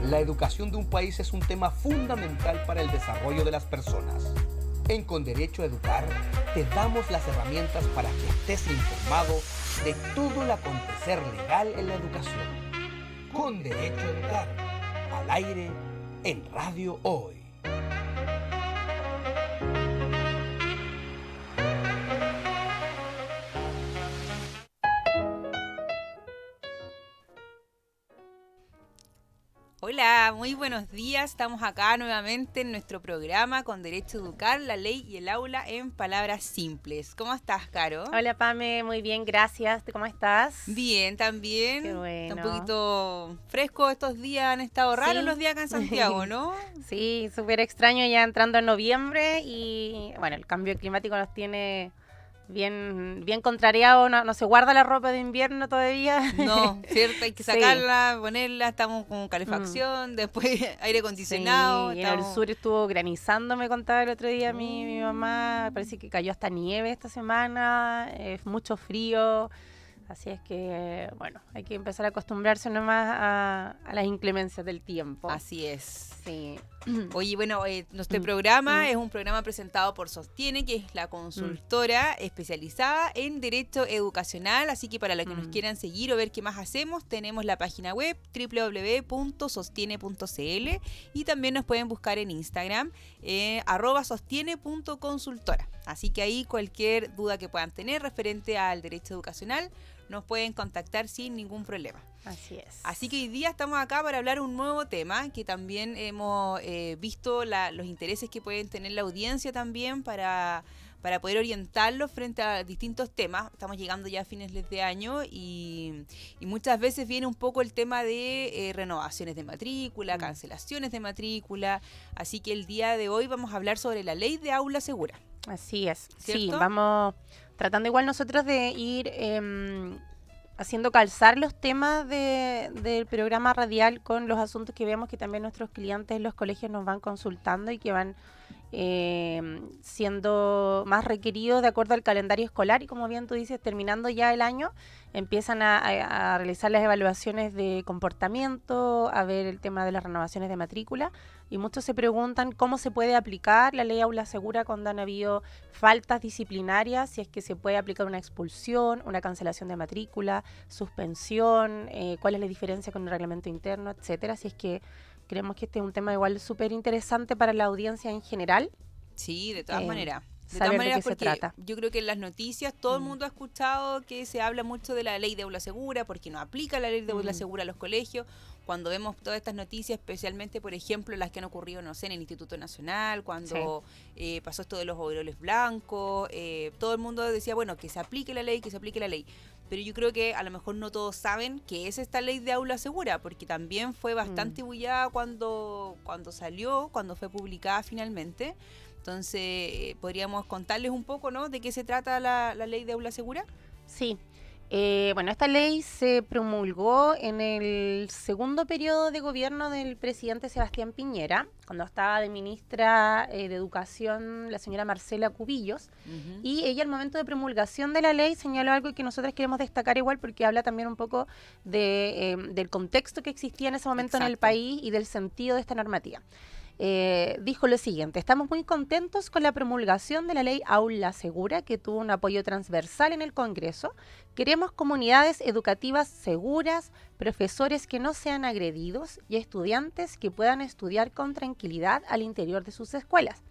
La educación de un país es un tema fundamental para el desarrollo de las personas. En Con Derecho a Educar te damos las herramientas para que estés informado de todo el acontecer legal en la educación. Con Derecho a Educar, al aire en Radio Hoy. Hola, muy buenos días. Estamos acá nuevamente en nuestro programa Con Derecho a Educar, la ley y el aula en palabras simples. ¿Cómo estás, Caro? Hola, Pame, muy bien, gracias. ¿Tú cómo estás? Bien, también. Qué bueno. Está un poquito fresco estos días, han estado raros los días acá en Santiago, ¿no? Sí, súper extraño ya entrando en noviembre y bueno, el cambio climático nos tiene bien contrariado, no se guarda la ropa de invierno todavía. No, cierto, hay que sacarla, ponerla, estamos con calefacción, después aire acondicionado. Sí, y en el sur estuvo granizando, me contaba el otro día mi mamá, parece que cayó hasta nieve esta semana, mucho frío. Así es que, bueno, hay que empezar a acostumbrarse nomás a las inclemencias del tiempo. Así es. Sí. Oye, bueno, nuestro programa es un programa presentado por Sostiene, que es la consultora especializada en Derecho Educacional. Así que para los que nos quieran seguir o ver qué más hacemos, tenemos la página web www.sostiene.cl y también nos pueden buscar en Instagram, @sostiene.consultora. Así que ahí cualquier duda que puedan tener referente al derecho educacional, nos pueden contactar sin ningún problema. Así es. Así que hoy día estamos acá para hablar un nuevo tema que también hemos visto los intereses que pueden tener la audiencia también para poder orientarlos frente a distintos temas. Estamos llegando ya a fines de año y muchas veces viene un poco el tema de renovaciones de matrícula, cancelaciones de matrícula. Así que el día de hoy vamos a hablar sobre la ley de aula segura. Así es. ¿Cierto? Sí, vamos tratando igual nosotros de ir haciendo calzar los temas del programa radial con los asuntos que vemos que también nuestros clientes en los colegios nos van consultando y que van siendo más requeridos de acuerdo al calendario escolar y como bien tú dices, terminando ya el año, empiezan a realizar las evaluaciones de comportamiento, a ver el tema de las renovaciones de matrícula y muchos se preguntan cómo se puede aplicar la ley aula segura cuando han habido faltas disciplinarias, si es que se puede aplicar una expulsión, una cancelación de matrícula, suspensión, cuál es la diferencia con el reglamento interno, etcétera, si es que creemos que este es un tema igual súper interesante para la audiencia en general. Sí, de todas maneras. De Saber todas maneras, de qué se porque trata. yo creo que en las noticias todo el mundo ha escuchado que se habla mucho de la ley de aula segura, porque no aplica la ley de aula segura a los colegios. Cuando vemos todas estas noticias, especialmente, por ejemplo, las que han ocurrido, no sé, en el Instituto Nacional, cuando pasó esto de los overoles blancos, todo el mundo decía, bueno, que se aplique la ley, que se aplique la ley. Pero yo creo que a lo mejor no todos saben qué es esta ley de aula segura, porque también fue bastante bullada cuando salió, cuando fue publicada finalmente. Entonces, podríamos contarles un poco, ¿no?, de qué se trata la ley de aula segura. Sí. Bueno, esta ley se promulgó en el segundo periodo de gobierno del presidente Sebastián Piñera, cuando estaba de ministra de Educación la señora Marcela Cubillos, y ella al momento de promulgación de la ley señaló algo que nosotros queremos destacar igual porque habla también un poco del contexto que existía en ese momento en el país y del sentido de esta normativa. Dijo lo siguiente: estamos muy contentos con la promulgación de la ley Aula Segura, que tuvo un apoyo transversal en el Congreso. Queremos comunidades educativas seguras, profesores que no sean agredidos y estudiantes que puedan estudiar con tranquilidad al interior de sus escuelas.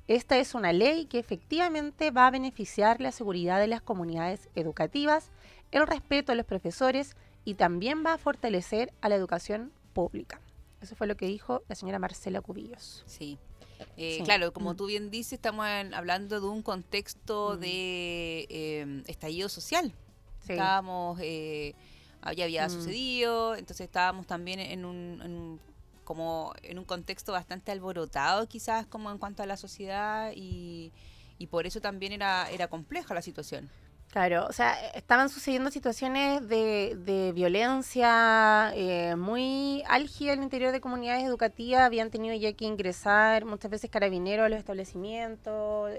Esta es una ley que efectivamente va a beneficiar la seguridad de las comunidades educativas, el respeto a los profesores y también va a fortalecer a la educación pública. Eso fue lo que dijo la señora Marcela Cubillos. Sí. Claro, como tú bien dices, estamos hablando de un contexto de estallido social. Sí. Estábamos, ya había sucedido, entonces estábamos también en un contexto bastante alborotado quizás como en cuanto a la sociedad y por eso también era compleja la situación. Claro, o sea, estaban sucediendo situaciones de violencia muy álgida en el interior de comunidades educativas, habían tenido ya que ingresar muchas veces carabineros a los establecimientos,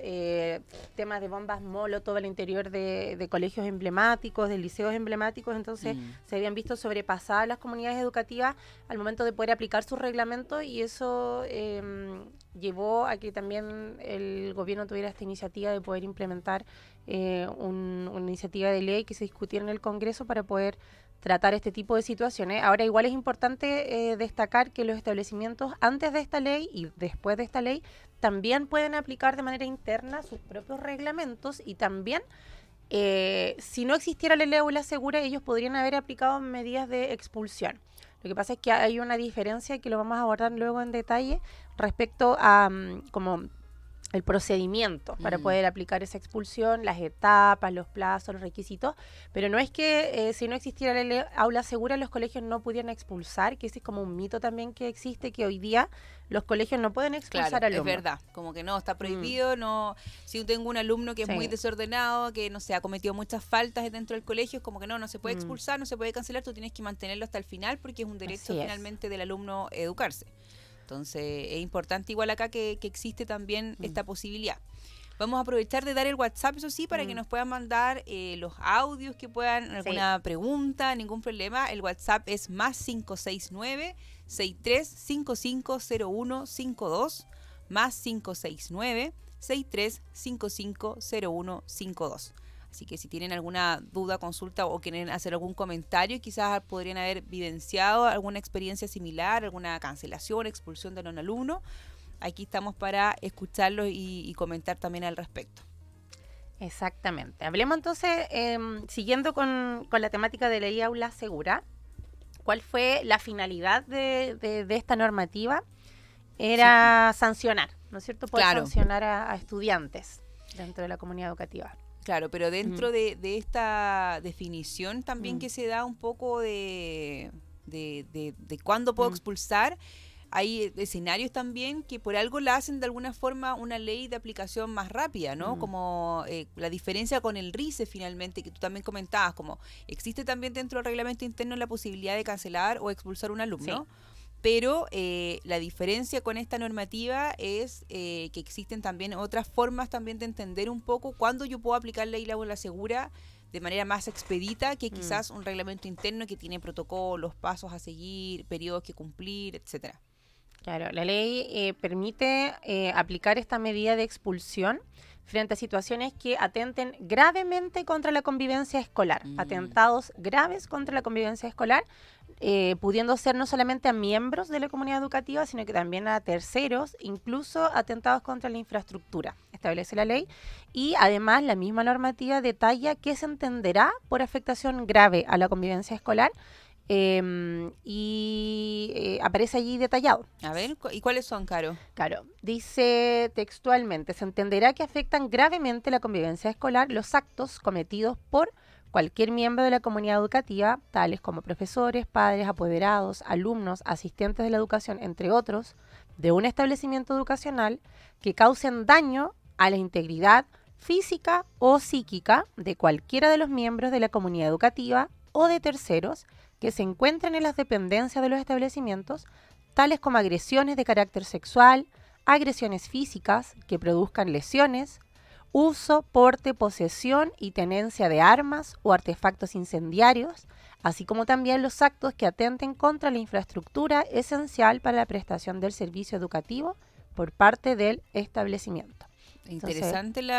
temas de bombas molotov al interior de colegios emblemáticos, de liceos emblemáticos, entonces se habían visto sobrepasadas las comunidades educativas al momento de poder aplicar sus reglamentos y eso llevó a que también el gobierno tuviera esta iniciativa de poder implementar una iniciativa de ley que se discutiera en el Congreso para poder tratar este tipo de situaciones. Ahora, igual es importante destacar que los establecimientos antes de esta ley y después de esta ley también pueden aplicar de manera interna sus propios reglamentos y también, si no existiera la ley de aula segura, ellos podrían haber aplicado medidas de expulsión. Lo que pasa es que hay una diferencia que lo vamos a abordar luego en detalle respecto a como el procedimiento para poder aplicar esa expulsión, las etapas, los plazos, los requisitos, pero no es que si no existiera la ley aula segura los colegios no pudieran expulsar, que ese es como un mito también que existe, que hoy día los colegios no pueden expulsar alumnos. Es verdad, como que no, está prohibido, no. Si yo tengo un alumno que es muy desordenado, que no sé, ha cometido muchas faltas dentro del colegio, es como que no se puede expulsar, no se puede cancelar, tú tienes que mantenerlo hasta el final porque es un derecho finalmente del alumno educarse. Entonces, es importante igual acá que existe también esta posibilidad. Vamos a aprovechar de dar el WhatsApp, eso sí, para que nos puedan mandar los audios que puedan, alguna pregunta, ningún problema. El WhatsApp es más 569-63550152, más 569-63550152. Así que si tienen alguna duda, consulta o quieren hacer algún comentario, quizás podrían haber vivenciado alguna experiencia similar, alguna cancelación, expulsión de un alumno. Aquí estamos para escucharlos y comentar también al respecto. Exactamente. Hablemos entonces, siguiendo con la temática de la ley aula segura, ¿cuál fue la finalidad de esta normativa? Era sancionar, ¿no es cierto? Poder sancionar a estudiantes dentro de la comunidad educativa. Claro, pero dentro de esta definición también que se da un poco de cuándo puedo expulsar, hay escenarios también que por algo la hacen de alguna forma una ley de aplicación más rápida, ¿no? Como la diferencia con el RICE finalmente, que tú también comentabas, como existe también dentro del reglamento interno la posibilidad de cancelar o expulsar un alumno. Sí. Pero la diferencia con esta normativa es que existen también otras formas también de entender un poco cuándo yo puedo aplicar la ley de aula segura de manera más expedita que quizás un reglamento interno que tiene protocolos, pasos a seguir, periodos que cumplir, etcétera. Claro, la ley permite aplicar esta medida de expulsión frente a situaciones que atenten gravemente contra la convivencia escolar, atentados graves contra la convivencia escolar, pudiendo ser no solamente a miembros de la comunidad educativa, sino que también a terceros, incluso atentados contra la infraestructura, establece la ley, y además la misma normativa detalla qué se entenderá por afectación grave a la convivencia escolar, aparece allí detallado. A ver, ¿y cuáles son, Caro? Claro, dice textualmente, se entenderá que afectan gravemente la convivencia escolar los actos cometidos por cualquier miembro de la comunidad educativa, tales como profesores, padres, apoderados, alumnos, asistentes de la educación, entre otros, de un establecimiento educacional que causen daño a la integridad física o psíquica de cualquiera de los miembros de la comunidad educativa o de terceros que se encuentren en las dependencias de los establecimientos, tales como agresiones de carácter sexual, agresiones físicas que produzcan lesiones, uso, porte, posesión y tenencia de armas o artefactos incendiarios, así como también los actos que atenten contra la infraestructura esencial para la prestación del servicio educativo por parte del establecimiento. Interesante lo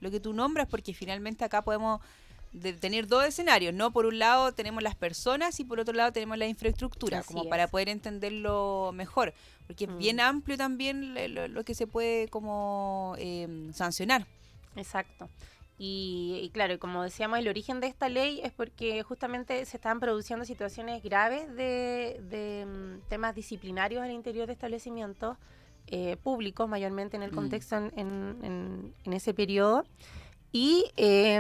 que tú nombras, porque finalmente acá podemos tener dos escenarios, ¿no? Por un lado tenemos las personas y por otro lado tenemos la infraestructura, como para poder entenderlo mejor, porque es bien amplio también lo que se puede como sancionar. Exacto. Y claro, como decíamos, el origen de esta ley es porque justamente se estaban produciendo situaciones graves de temas disciplinarios al interior de establecimientos públicos, mayormente en el contexto en ese periodo. Y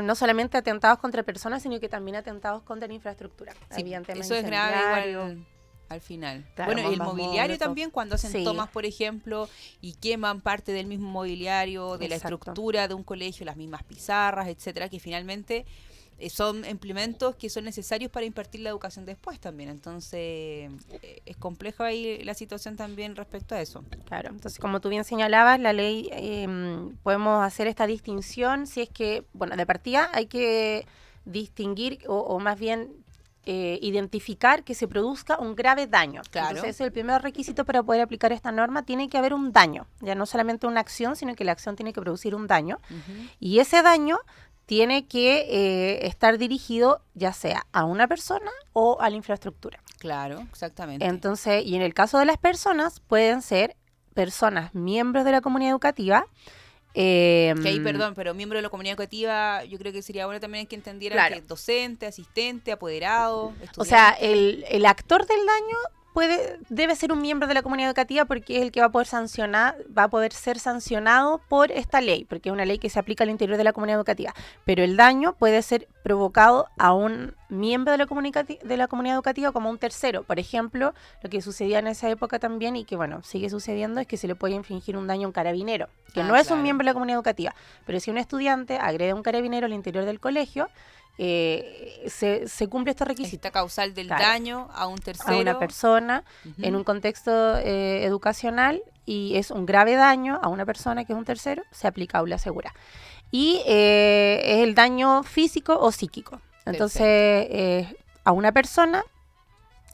no solamente atentados contra personas, sino que también atentados contra la infraestructura. Sí, eso es grave igual. al final. Claro, Bueno, y el bombas mobiliario Molotov. también, cuando hacen Sí. tomas, por ejemplo, y queman parte del mismo mobiliario, de la Exacto. estructura de un colegio, las mismas pizarras, etcétera, que finalmente son implementos que son necesarios para impartir la educación después también. Entonces, es compleja ahí la situación también respecto a eso. Claro, entonces como tú bien señalabas, la ley, podemos hacer esta distinción si es que, bueno, de partida hay que distinguir o más bien identificar que se produzca un grave daño. Claro. Entonces ese es el primer requisito para poder aplicar esta norma, tiene que haber un daño, ya no solamente una acción, sino que la acción tiene que producir un daño. Y ese daño tiene que estar dirigido ya sea a una persona o a la infraestructura. Claro, exactamente. Entonces, y en el caso de las personas, pueden ser personas miembros de la comunidad educativa. Que ahí, perdón, pero miembro de la comunidad educativa, yo creo que sería bueno también que entendieran Claro. que docente, asistente, apoderado, O sea, estudiante. el actor del daño debe ser un miembro de la comunidad educativa porque es el que va a poder ser sancionado por esta ley, porque es una ley que se aplica al interior de la comunidad educativa. Pero el daño puede ser provocado a un miembro de la comunidad educativa como un tercero. Por ejemplo, lo que sucedía en esa época también y que, bueno, sigue sucediendo es que se le puede infligir un daño a un carabinero, que no es claro. un miembro de la comunidad educativa. Pero si un estudiante agrede a un carabinero al interior del colegio, se cumple este requisito. Esta causal del Claro. daño a un tercero. A una persona Ujú. en un contexto educacional y es un grave daño a una persona que es un tercero, se aplica aula segura. Y es el daño físico o psíquico. Entonces, a una persona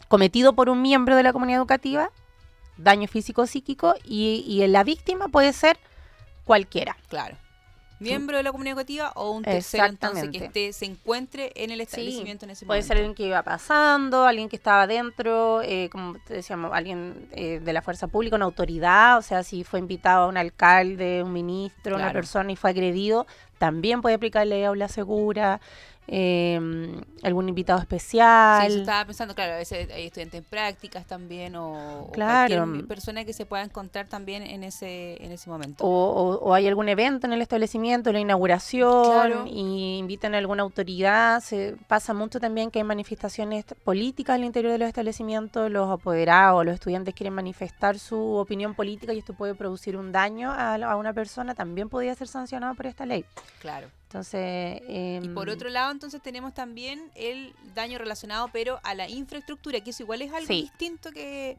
cometido por un miembro de la comunidad educativa, daño físico o psíquico, y la víctima puede ser cualquiera. Claro. Miembro de la comunidad educativa o un tercero entonces que Exactamente. se encuentre en el establecimiento en ese Puede momento. ser alguien que iba pasando, alguien que estaba dentro, como te decíamos, alguien de la fuerza pública, una autoridad, o sea, si fue invitado a un alcalde, un ministro, una Claro. persona y fue agredido, también puede aplicarle aula segura, algún invitado Sí, especial. eso estaba pensando, claro, a veces hay estudiantes en prácticas también o Claro. cualquier persona que se pueda encontrar también en ese momento. O hay algún evento en el establecimiento, la inauguración, Claro. y invitan a alguna autoridad. Se pasa mucho también que hay manifestaciones políticas al interior de los establecimientos, los apoderados, los estudiantes quieren manifestar su opinión política y esto puede producir un daño a una persona, también podría ser sancionado por esta ley. Claro. Entonces, Y por otro lado, entonces tenemos también el daño relacionado, pero a la infraestructura, que eso igual es algo Sí. distinto que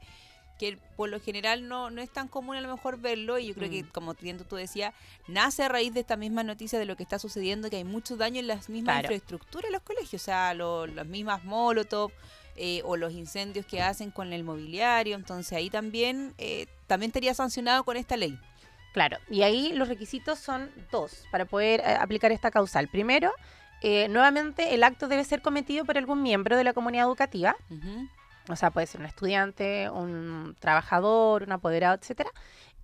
por lo general no es tan común a lo mejor verlo, y yo creo que, como tú decías, nace a raíz de esta misma noticia de lo que está sucediendo, que hay mucho daño en las mismas Claro. infraestructuras de los colegios, o sea, las mismas Molotov o los incendios que hacen con el mobiliario, entonces ahí también estaría sancionado con esta ley. Claro, y ahí los requisitos son dos para poder aplicar esta causal. Primero, nuevamente el acto debe ser cometido por algún miembro de la comunidad educativa, Ujú. o sea, puede ser un estudiante, un trabajador, un apoderado, etcétera.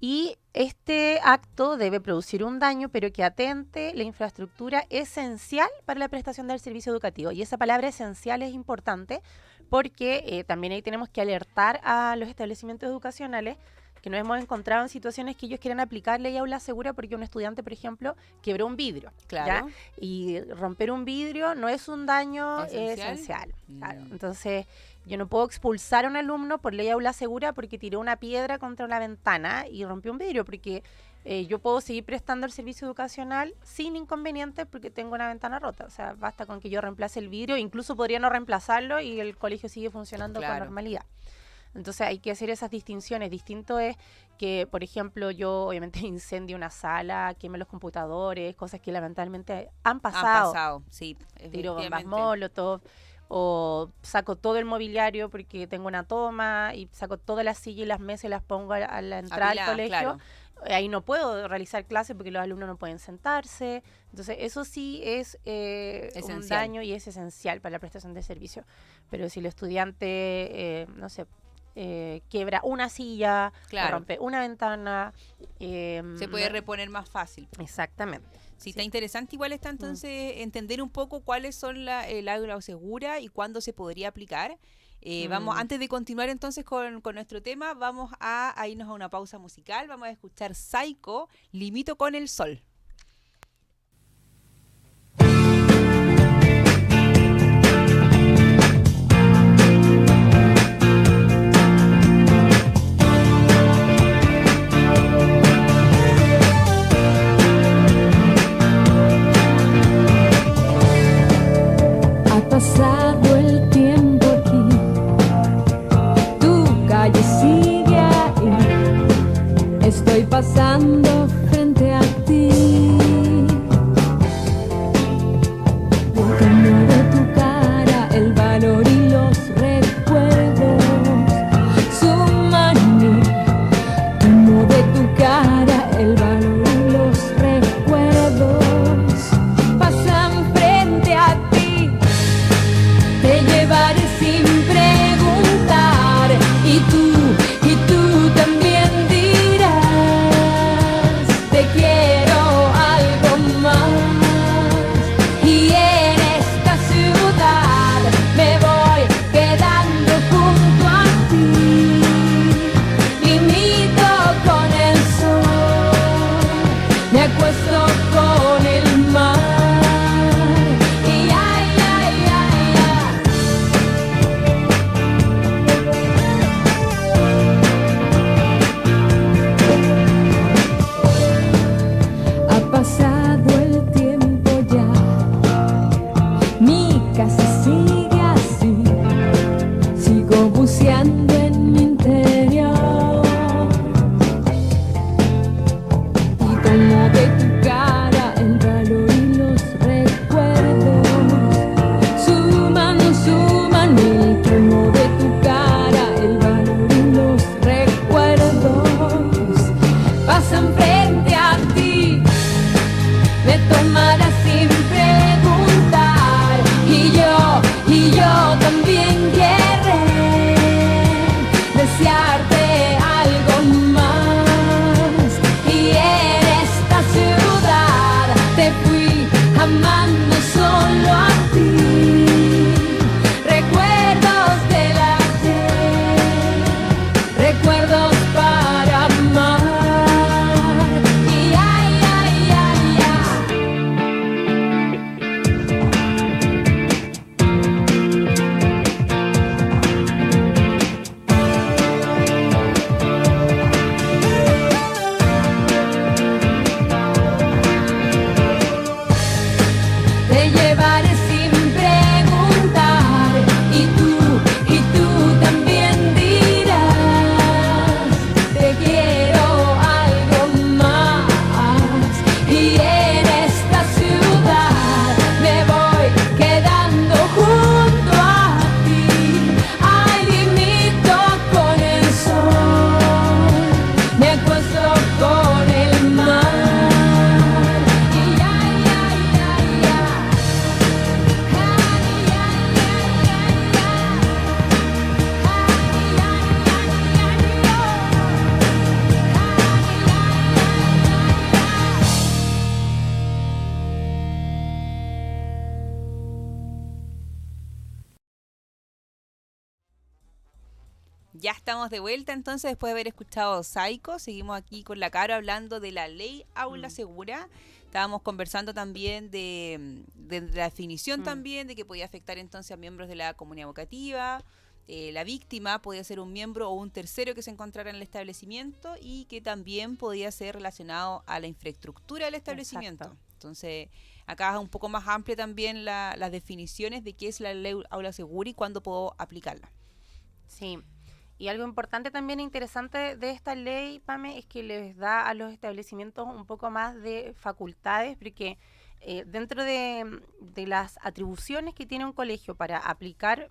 Y este acto debe producir un daño, pero que atente la infraestructura esencial para la prestación del servicio educativo. Y esa palabra esencial es importante porque también ahí tenemos que alertar a los establecimientos educacionales que nos hemos encontrado en situaciones que ellos quieren aplicar ley aula segura porque un estudiante, por ejemplo, quebró un vidrio. Claro. ¿ya? Y romper un vidrio no es un daño ¿Esencial? esencial. Claro. Mm. Entonces, yo no puedo expulsar a un alumno por ley aula segura porque tiró una piedra contra una ventana y rompió un vidrio, porque yo puedo seguir prestando el servicio educacional sin inconvenientes porque tengo una ventana rota. O sea, basta con que yo reemplace el vidrio, incluso podría no reemplazarlo y el colegio sigue funcionando con Claro. normalidad. Entonces hay que hacer esas distinciones. Distinto es que, por ejemplo, yo obviamente incendie una sala, queme los computadores, cosas que lamentablemente han Han pasado. pasado, sí. Tiro bombas efectivamente. Molotov, o saco todo el mobiliario porque tengo una toma y saco todas las sillas y las mesas y las pongo a la entrada Apiladas, al colegio. claro. Ahí no puedo realizar clases porque los alumnos no pueden sentarse. Entonces, eso sí es un Esencial. daño y es esencial para la prestación de servicio. Pero si el estudiante, no sé, quiebra una silla, Claro. rompe una ventana... Se puede reponer más fácil. Exactamente. Sí, está interesante. Igual está entonces entender un poco cuáles son el aula segura y cuándo se podría aplicar. Vamos, antes de continuar entonces con nuestro tema, vamos a irnos a una pausa musical. Vamos a escuchar Psycho, Limito con el Sol. también quiere desearte algo más. Y en esta ciudad te fui amando solo a ti. Recuerdos del ayer, recuerdos para amar. Y ay, ay, ay, ay. Te llevaré sin preguntar y tú también dirás, te quiero algo más. Y en esta ciudad me voy quedando junto a ti. Ay, limito con el sol, me acuesto con el mar. Y ay, ay, ay, ay. Ya estamos de vuelta entonces después de haber escuchado Psycho. Seguimos aquí con la Caro hablando de la ley Aula Segura. Estábamos conversando también de la definición también, de que podía afectar entonces a miembros de la comunidad educativa. La víctima podía ser un miembro o un tercero que se encontrara en el establecimiento y que también podía ser relacionado a la infraestructura del establecimiento. Exacto. Entonces, acá es un poco más amplia también las definiciones de qué es la ley Aula Segura y cuándo puedo aplicarla. Sí. Y algo importante también e interesante de esta ley, Pame, es que les da a los establecimientos un poco más de facultades, porque dentro de las atribuciones que tiene un colegio para aplicar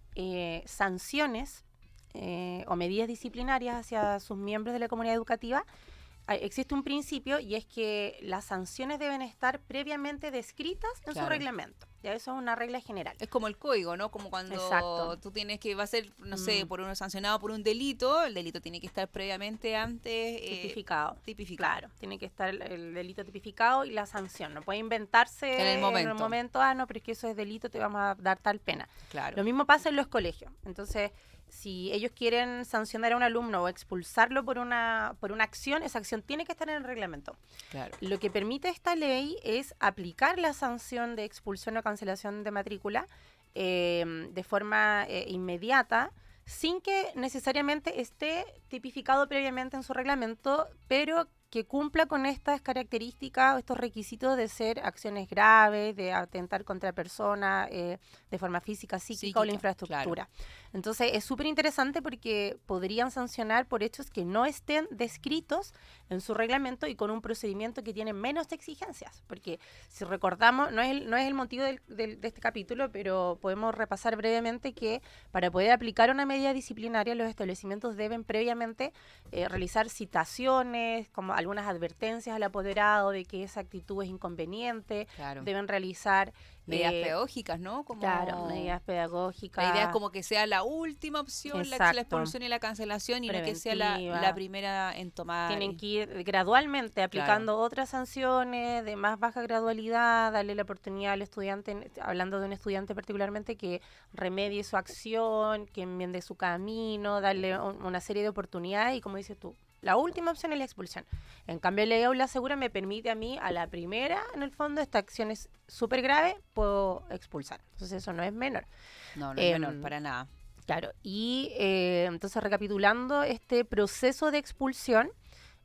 sanciones o medidas disciplinarias hacia sus miembros de la comunidad educativa, existe un principio y es que las sanciones deben estar previamente descritas en Claro. su reglamento. Ya eso es una regla general. Es como el código, ¿no? Como cuando Exacto. tú tienes que, va a ser, no sé, por uno sancionado por un delito, el delito tiene que estar previamente antes Tipificado. tipificado. Claro, tiene que estar el delito tipificado y la sanción. No puede inventarse En el momento. no, pero es que eso es delito, te vamos a dar tal pena. Claro. Lo mismo pasa en los colegios. Entonces, si ellos quieren sancionar a un alumno o expulsarlo por una acción, esa acción tiene que estar en el reglamento. Claro. Lo que permite esta ley es aplicar la sanción de expulsión o cancelación de matrícula de forma inmediata, sin que necesariamente esté tipificado previamente en su reglamento, pero que cumpla con estas características, estos requisitos de ser acciones graves, de atentar contra personas de forma física, psíquica o la infraestructura. Entonces es súper interesante porque podrían sancionar por hechos que no estén descritos en su reglamento y con un procedimiento que tiene menos exigencias. Porque si recordamos, no es el motivo de este capítulo, pero podemos repasar brevemente que para poder aplicar una medida disciplinaria, los establecimientos deben previamente realizar citaciones, como algunas advertencias al apoderado de que esa actitud es inconveniente. Claro. Deben realizar Medidas pedagógicas, ¿no? Como claro, medidas pedagógicas. La idea es como que sea la última opción, la Exacto. expulsión y la cancelación, y no que sea Preventiva. la primera en tomar. Tienen que ir gradualmente aplicando otras sanciones de más baja gradualidad, darle la oportunidad al estudiante, hablando de un estudiante particularmente, que remedie su acción, que enmiende su camino, darle una serie de oportunidades y, como dices tú, la última opción es la expulsión. En cambio, la Aula Segura me permite a mí, a la primera, en el fondo, esta acción es súper grave, puedo expulsar. Entonces eso no es menor. No es menor, para nada. Claro, y entonces recapitulando, este proceso de expulsión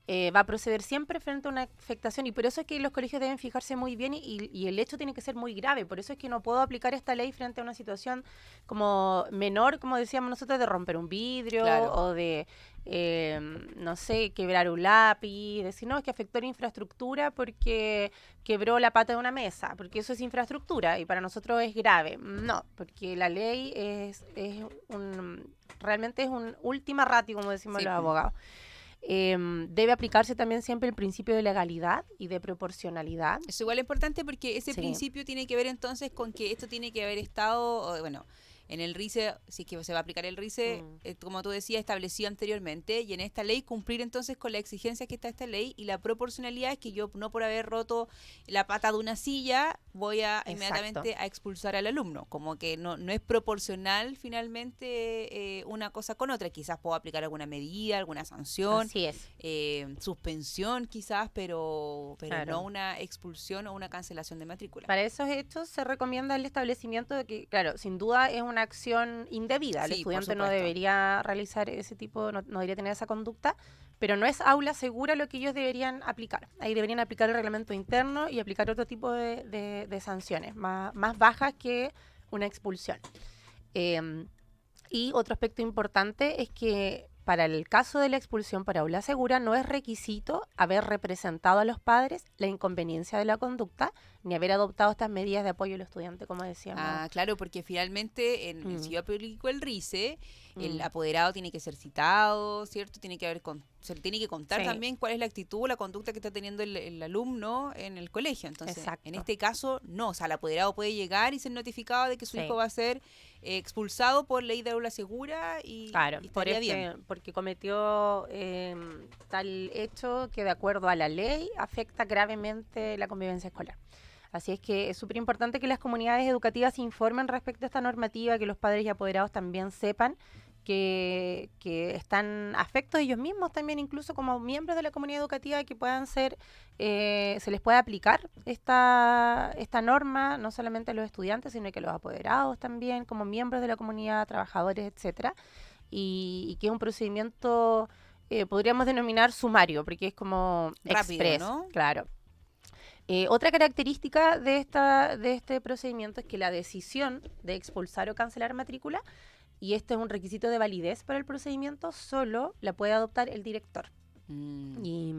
va a proceder siempre frente a una afectación, y por eso es que los colegios deben fijarse muy bien y el hecho tiene que ser muy grave. Por eso es que no puedo aplicar esta ley frente a una situación como menor, como decíamos nosotros, de romper un vidrio o de, no sé, quebrar un lápiz, decir, no, es que afectó la infraestructura porque quebró la pata de una mesa, porque eso es infraestructura y para nosotros es grave. No, porque la ley realmente es un última ratio, como decimos los abogados. Debe aplicarse también siempre el principio de legalidad y de proporcionalidad. Eso igual es importante porque ese principio tiene que ver entonces con que esto tiene que haber estado, bueno, En el RICE, si es que se va a aplicar el RICE, como tú decías, establecido anteriormente, y en esta ley cumplir entonces con las exigencias que está esta ley, y la proporcionalidad es que yo no por haber roto la pata de una silla voy a inmediatamente a expulsar al alumno, como que no es proporcional finalmente una cosa con otra. Quizás puedo aplicar alguna medida, alguna sanción, Así es. suspensión quizás, pero Claro. no una expulsión o una cancelación de matrícula. Para esos hechos se recomienda el establecimiento de que, claro, sin duda es una acción indebida. El Sí, por estudiante no supuesto. debería realizar ese tipo, no debería tener esa conducta, pero no es aula segura lo que ellos deberían aplicar. Ahí deberían aplicar el reglamento interno y aplicar otro tipo de sanciones, más bajas que una expulsión. Y otro aspecto importante es que para el caso de la expulsión por aula segura no es requisito haber representado a los padres la inconveniencia de la conducta ni haber adoptado estas medidas de apoyo al estudiante, como decíamos. Ah, claro, porque finalmente en si yo aplico el RICE, el Mm. apoderado tiene que ser citado, ¿cierto? Tiene que se le tiene que contar Sí. también cuál es la actitud o la conducta que está teniendo el alumno en el colegio. Entonces, Exacto. en este caso, no. O sea, el apoderado puede llegar y ser notificado de que su Sí. hijo va a ser expulsado por ley de aula segura y, Claro, y estaría bien. porque cometió tal hecho que de acuerdo a la ley afecta gravemente la convivencia escolar. Así es que es súper importante que las comunidades educativas se informen respecto a esta normativa, que los padres y apoderados también sepan que están afectos ellos mismos también, incluso como miembros de la comunidad educativa, que puedan ser, se les puede aplicar esta norma, no solamente a los estudiantes, sino que a los apoderados también, como miembros de la comunidad, trabajadores, etcétera, y que es un procedimiento, podríamos denominar sumario, porque es como Rápido, express, ¿no? claro. Otra característica de este procedimiento es que la decisión de expulsar o cancelar matrícula, y este es un requisito de validez para el procedimiento, solo la puede adoptar el director. Y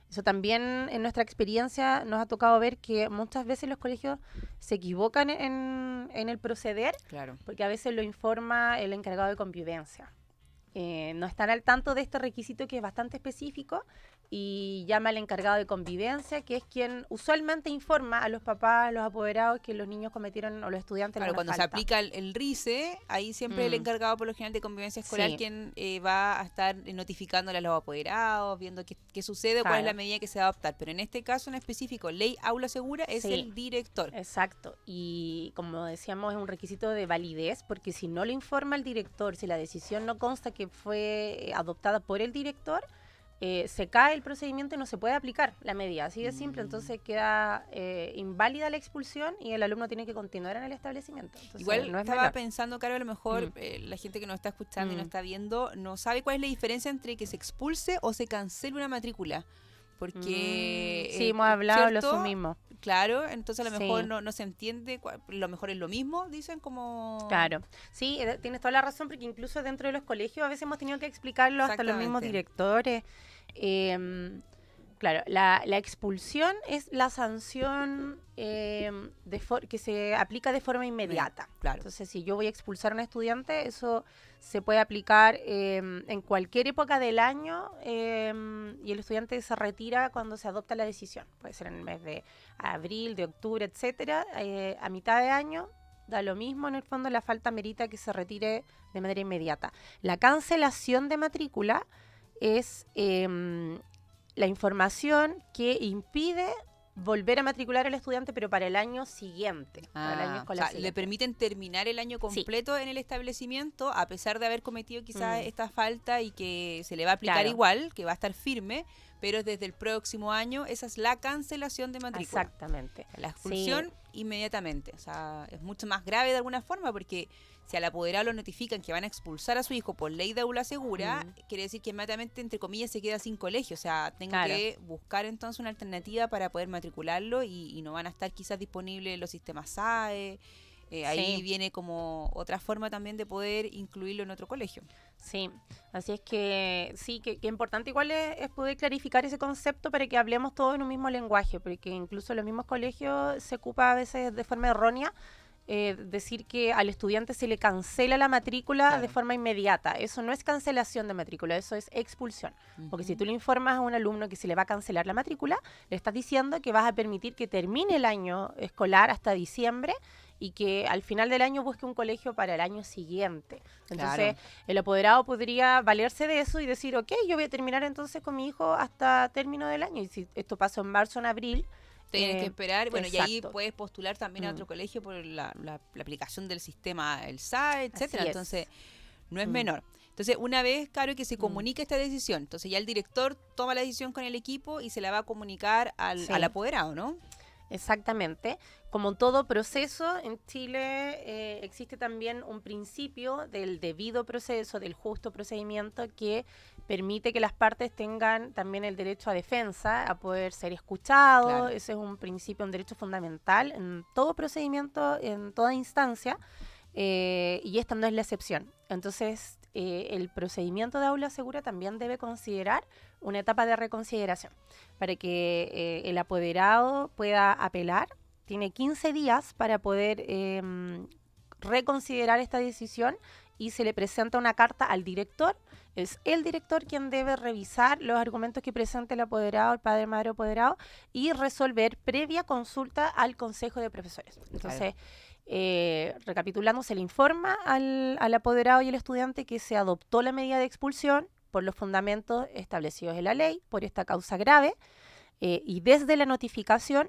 eso también en nuestra experiencia nos ha tocado ver que muchas veces los colegios se equivocan en el proceder, Claro. porque a veces lo informa el encargado de convivencia. No están al tanto de este requisito que es bastante específico y llama al encargado de convivencia, que es quien usualmente informa a los papás, a los apoderados, que los niños cometieron o los estudiantes Claro, alguna cuando se falta. aplica el RICE, ahí siempre el encargado por lo general de convivencia escolar Sí. quien va a estar notificándole a los apoderados, viendo qué sucede, cuál es Claro. la medida que se va a adoptar. Pero en este caso en específico, ley aula segura, es Sí. el director. Exacto, y como decíamos es un requisito de validez, porque si no lo informa el director, si la decisión no consta que fue adoptada por el director, se cae el procedimiento y no se puede aplicar la medida, así de simple. Entonces queda inválida la expulsión y el alumno tiene que continuar en el establecimiento. Entonces, Igual no es estaba menor. pensando, Caro, a lo mejor la gente que nos está escuchando y nos está viendo no sabe cuál es la diferencia entre que se expulse o se cancele una matrícula. Porque... Sí, hemos hablado, lo ¿cierto? asumimos. Claro, entonces a lo mejor Sí. no se entiende, lo mejor es lo mismo, dicen como... Claro, sí, tienes toda la razón, porque incluso dentro de los colegios a veces hemos tenido que explicarlo hasta los mismos Exactamente. directores. Claro, la expulsión es la sanción que se aplica de forma inmediata. Claro. Entonces, si yo voy a expulsar a un estudiante, eso se puede aplicar en cualquier época del año, y el estudiante se retira cuando se adopta la decisión. Puede ser en el mes de abril, de octubre, etcétera. A mitad de año da lo mismo, en el fondo la falta merita que se retire de manera inmediata. La cancelación de matrícula es la información que impide volver a matricular al estudiante, pero para el año siguiente, para el año O escolar sea, le siguiente. permiten terminar el año completo en el establecimiento, a pesar de haber cometido quizás esta falta y que se le va a aplicar Claro. igual, que va a estar firme, pero desde el próximo año esa es la cancelación de matrícula. Exactamente. La expulsión inmediatamente. O sea, es mucho más grave de alguna forma porque si al apoderado lo notifican que van a expulsar a su hijo por ley de aula segura, quiere decir que inmediatamente, entre comillas, se queda sin colegio. O sea, tengo Claro. que buscar entonces una alternativa para poder matricularlo y no van a estar quizás disponibles los sistemas SAE. Ahí Sí. viene como otra forma también de poder incluirlo en otro colegio. Sí, así es que sí, que importante igual es poder clarificar ese concepto para que hablemos todos en un mismo lenguaje, porque incluso en los mismos colegios se ocupa a veces de forma errónea decir que al estudiante se le cancela la matrícula Claro. de forma inmediata. Eso no es cancelación de matrícula, eso es expulsión. Porque si tú le informas a un alumno que se le va a cancelar la matrícula, le estás diciendo que vas a permitir que termine el año escolar hasta diciembre y que al final del año busque un colegio para el año siguiente. Entonces, Claro. el apoderado podría valerse de eso y decir, ok, yo voy a terminar entonces con mi hijo hasta término del año. Y si esto pasó en marzo, en abril, Tienes que esperar, bueno, y ahí exacto. puedes postular también a Mm. otro colegio por la aplicación del sistema, el SAE, etcétera. es. Entonces, no es Mm. menor. Entonces, una vez, claro, que se comunica esta decisión, entonces ya el director toma la decisión con el equipo y se la va a comunicar al Sí. apoderado, ¿no? Exactamente. Como todo proceso, en Chile existe también un principio del debido proceso, del justo procedimiento que permite que las partes tengan también el derecho a defensa, a poder ser escuchados. Claro. Ese es un principio, un derecho fundamental en todo procedimiento, en toda instancia, y esta no es la excepción. Entonces, el procedimiento de aula segura también debe considerar una etapa de reconsideración para que el apoderado pueda apelar. Tiene 15 días para poder reconsiderar esta decisión y se le presenta una carta al director. Es el director quien debe revisar los argumentos que presente el apoderado, el padre, madre apoderado, y resolver previa consulta al consejo de profesores. Entonces, recapitulando, se le informa al apoderado y al estudiante que se adoptó la medida de expulsión por los fundamentos establecidos en la ley, por esta causa grave, y desde la notificación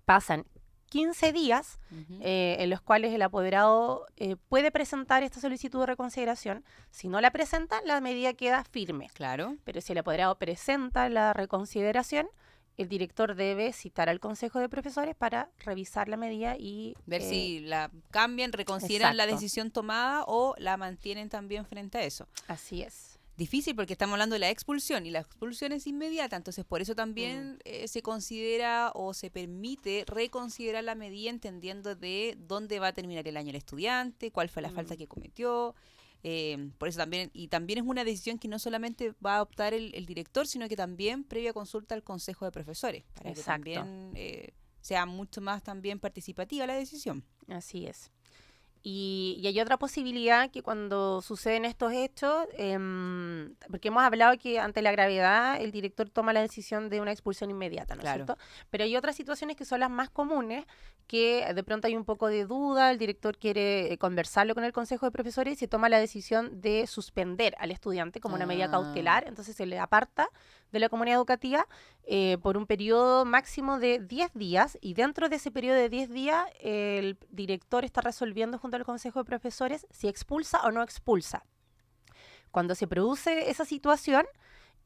pasan 15 días en los cuales el apoderado puede presentar esta solicitud de reconsideración. Si no la presenta, la medida queda firme. Claro. Pero si el apoderado presenta la reconsideración, el director debe citar al consejo de profesores para revisar la medida y Ver si la cambian, reconsideran la exacto. decisión tomada o la mantienen también frente a eso. así es. Difícil porque estamos hablando de la expulsión y la expulsión es inmediata, entonces por eso también se considera o se permite reconsiderar la medida entendiendo de dónde va a terminar el año el estudiante, cuál fue la falta que cometió. Por eso también, y también es una decisión que no solamente va a adoptar el director, sino que también previa consulta al consejo de profesores, para Exacto. que también sea mucho más también participativa la decisión. Así es. Y hay otra posibilidad que cuando suceden estos hechos, porque hemos hablado que ante la gravedad el director toma la decisión de una expulsión inmediata, ¿no es Claro. cierto? Pero hay otras situaciones que son las más comunes, que de pronto hay un poco de duda, el director quiere conversarlo con el consejo de profesores y se toma la decisión de suspender al estudiante como una medida Ah. cautelar, entonces se le aparta de la comunidad educativa por un periodo máximo de 10 días y dentro de ese periodo de 10 días el director está resolviendo junto al consejo de profesores si expulsa o no expulsa. Cuando se produce esa situación,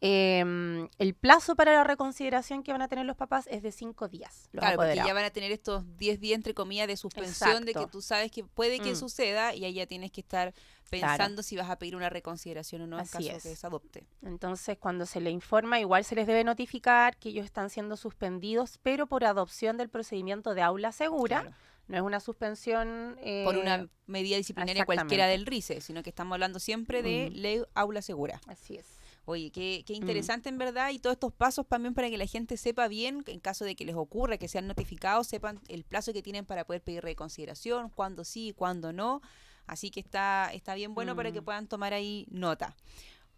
el plazo para la reconsideración que van a tener los papás es de 5 días. Los Claro, porque apoderados. ya van a tener estos 10 días, entre comillas, de suspensión, de que Exacto. tú sabes que puede que Mm. suceda y ahí ya tienes que estar Claro. pensando si vas a pedir una reconsideración o no en Así caso es. que se adopte. Entonces, cuando se le informa, igual se les debe notificar que ellos están siendo suspendidos, pero por adopción del procedimiento de aula segura. Claro. No es una suspensión Por una medida disciplinaria cualquiera exactamente. del RICE, sino que estamos hablando siempre de Mm. ley aula segura. Así es. Oye, qué interesante en verdad y todos estos pasos también para que la gente sepa bien, en caso de que les ocurra, que sean notificados, sepan el plazo que tienen para poder pedir reconsideración, cuándo sí, cuándo no. Así que está bien bueno para que puedan tomar ahí nota.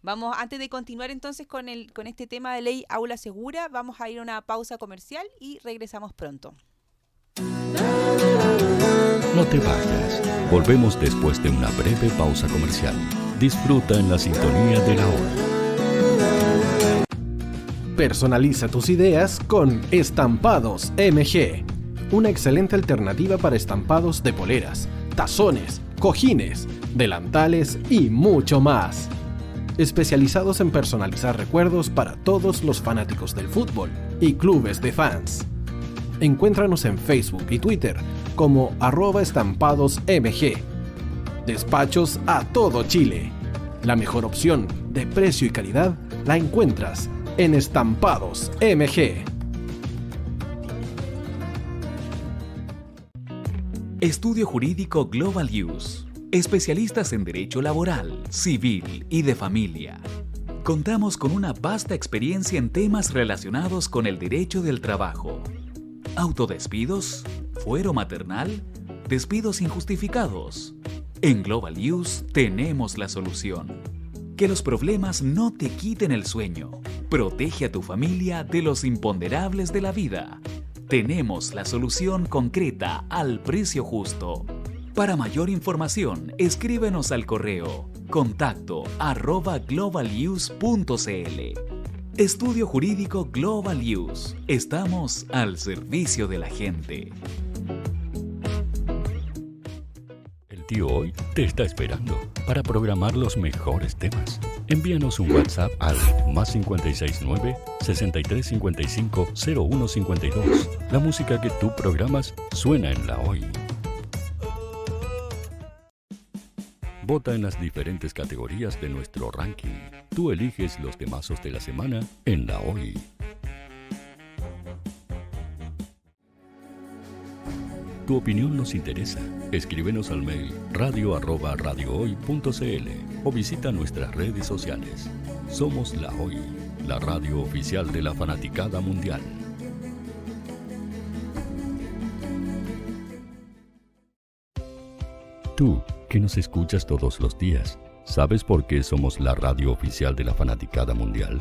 Vamos, antes de continuar entonces con este tema de ley aula segura, vamos a ir a una pausa comercial y regresamos pronto. No te vayas. Volvemos después de una breve pausa comercial. Disfruta en la sintonía de la hora. Personaliza tus ideas con Estampados MG. Una excelente alternativa para estampados de poleras, tazones, cojines, delantales y mucho más. Especializados en personalizar recuerdos para todos los fanáticos del fútbol y clubes de fans. Encuéntranos en Facebook y Twitter como @estampadosmg. Despachos a todo Chile. La mejor opción de precio y calidad la encuentras en Estampados MG. Estudio Jurídico Global Use. Especialistas en Derecho Laboral, Civil y de Familia. Contamos con una vasta experiencia en temas relacionados con el derecho del trabajo. Autodespidos, fuero maternal, despidos injustificados. En Global News tenemos la solución. Que los problemas no te quiten el sueño. Protege a tu familia de los imponderables de la vida. Tenemos la solución concreta al precio justo. Para mayor información, escríbenos al correo contacto@globalnews.cl. Estudio Jurídico Global News. Estamos al servicio de la gente. El tío Hoy te está esperando para programar los mejores temas. Envíanos un WhatsApp al +569 6355 0152. La música que tú programas suena en La Hoy. Vota en las diferentes categorías de nuestro ranking. Tú eliges los temazos de la semana en La Hoy. Tu opinión nos interesa. Escríbenos al mail radio@radiohoy.cl o visita nuestras redes sociales. Somos La Hoy, la radio oficial de la fanaticada mundial. Tú, que nos escuchas todos los días, ¿sabes por qué somos la radio oficial de la fanaticada mundial?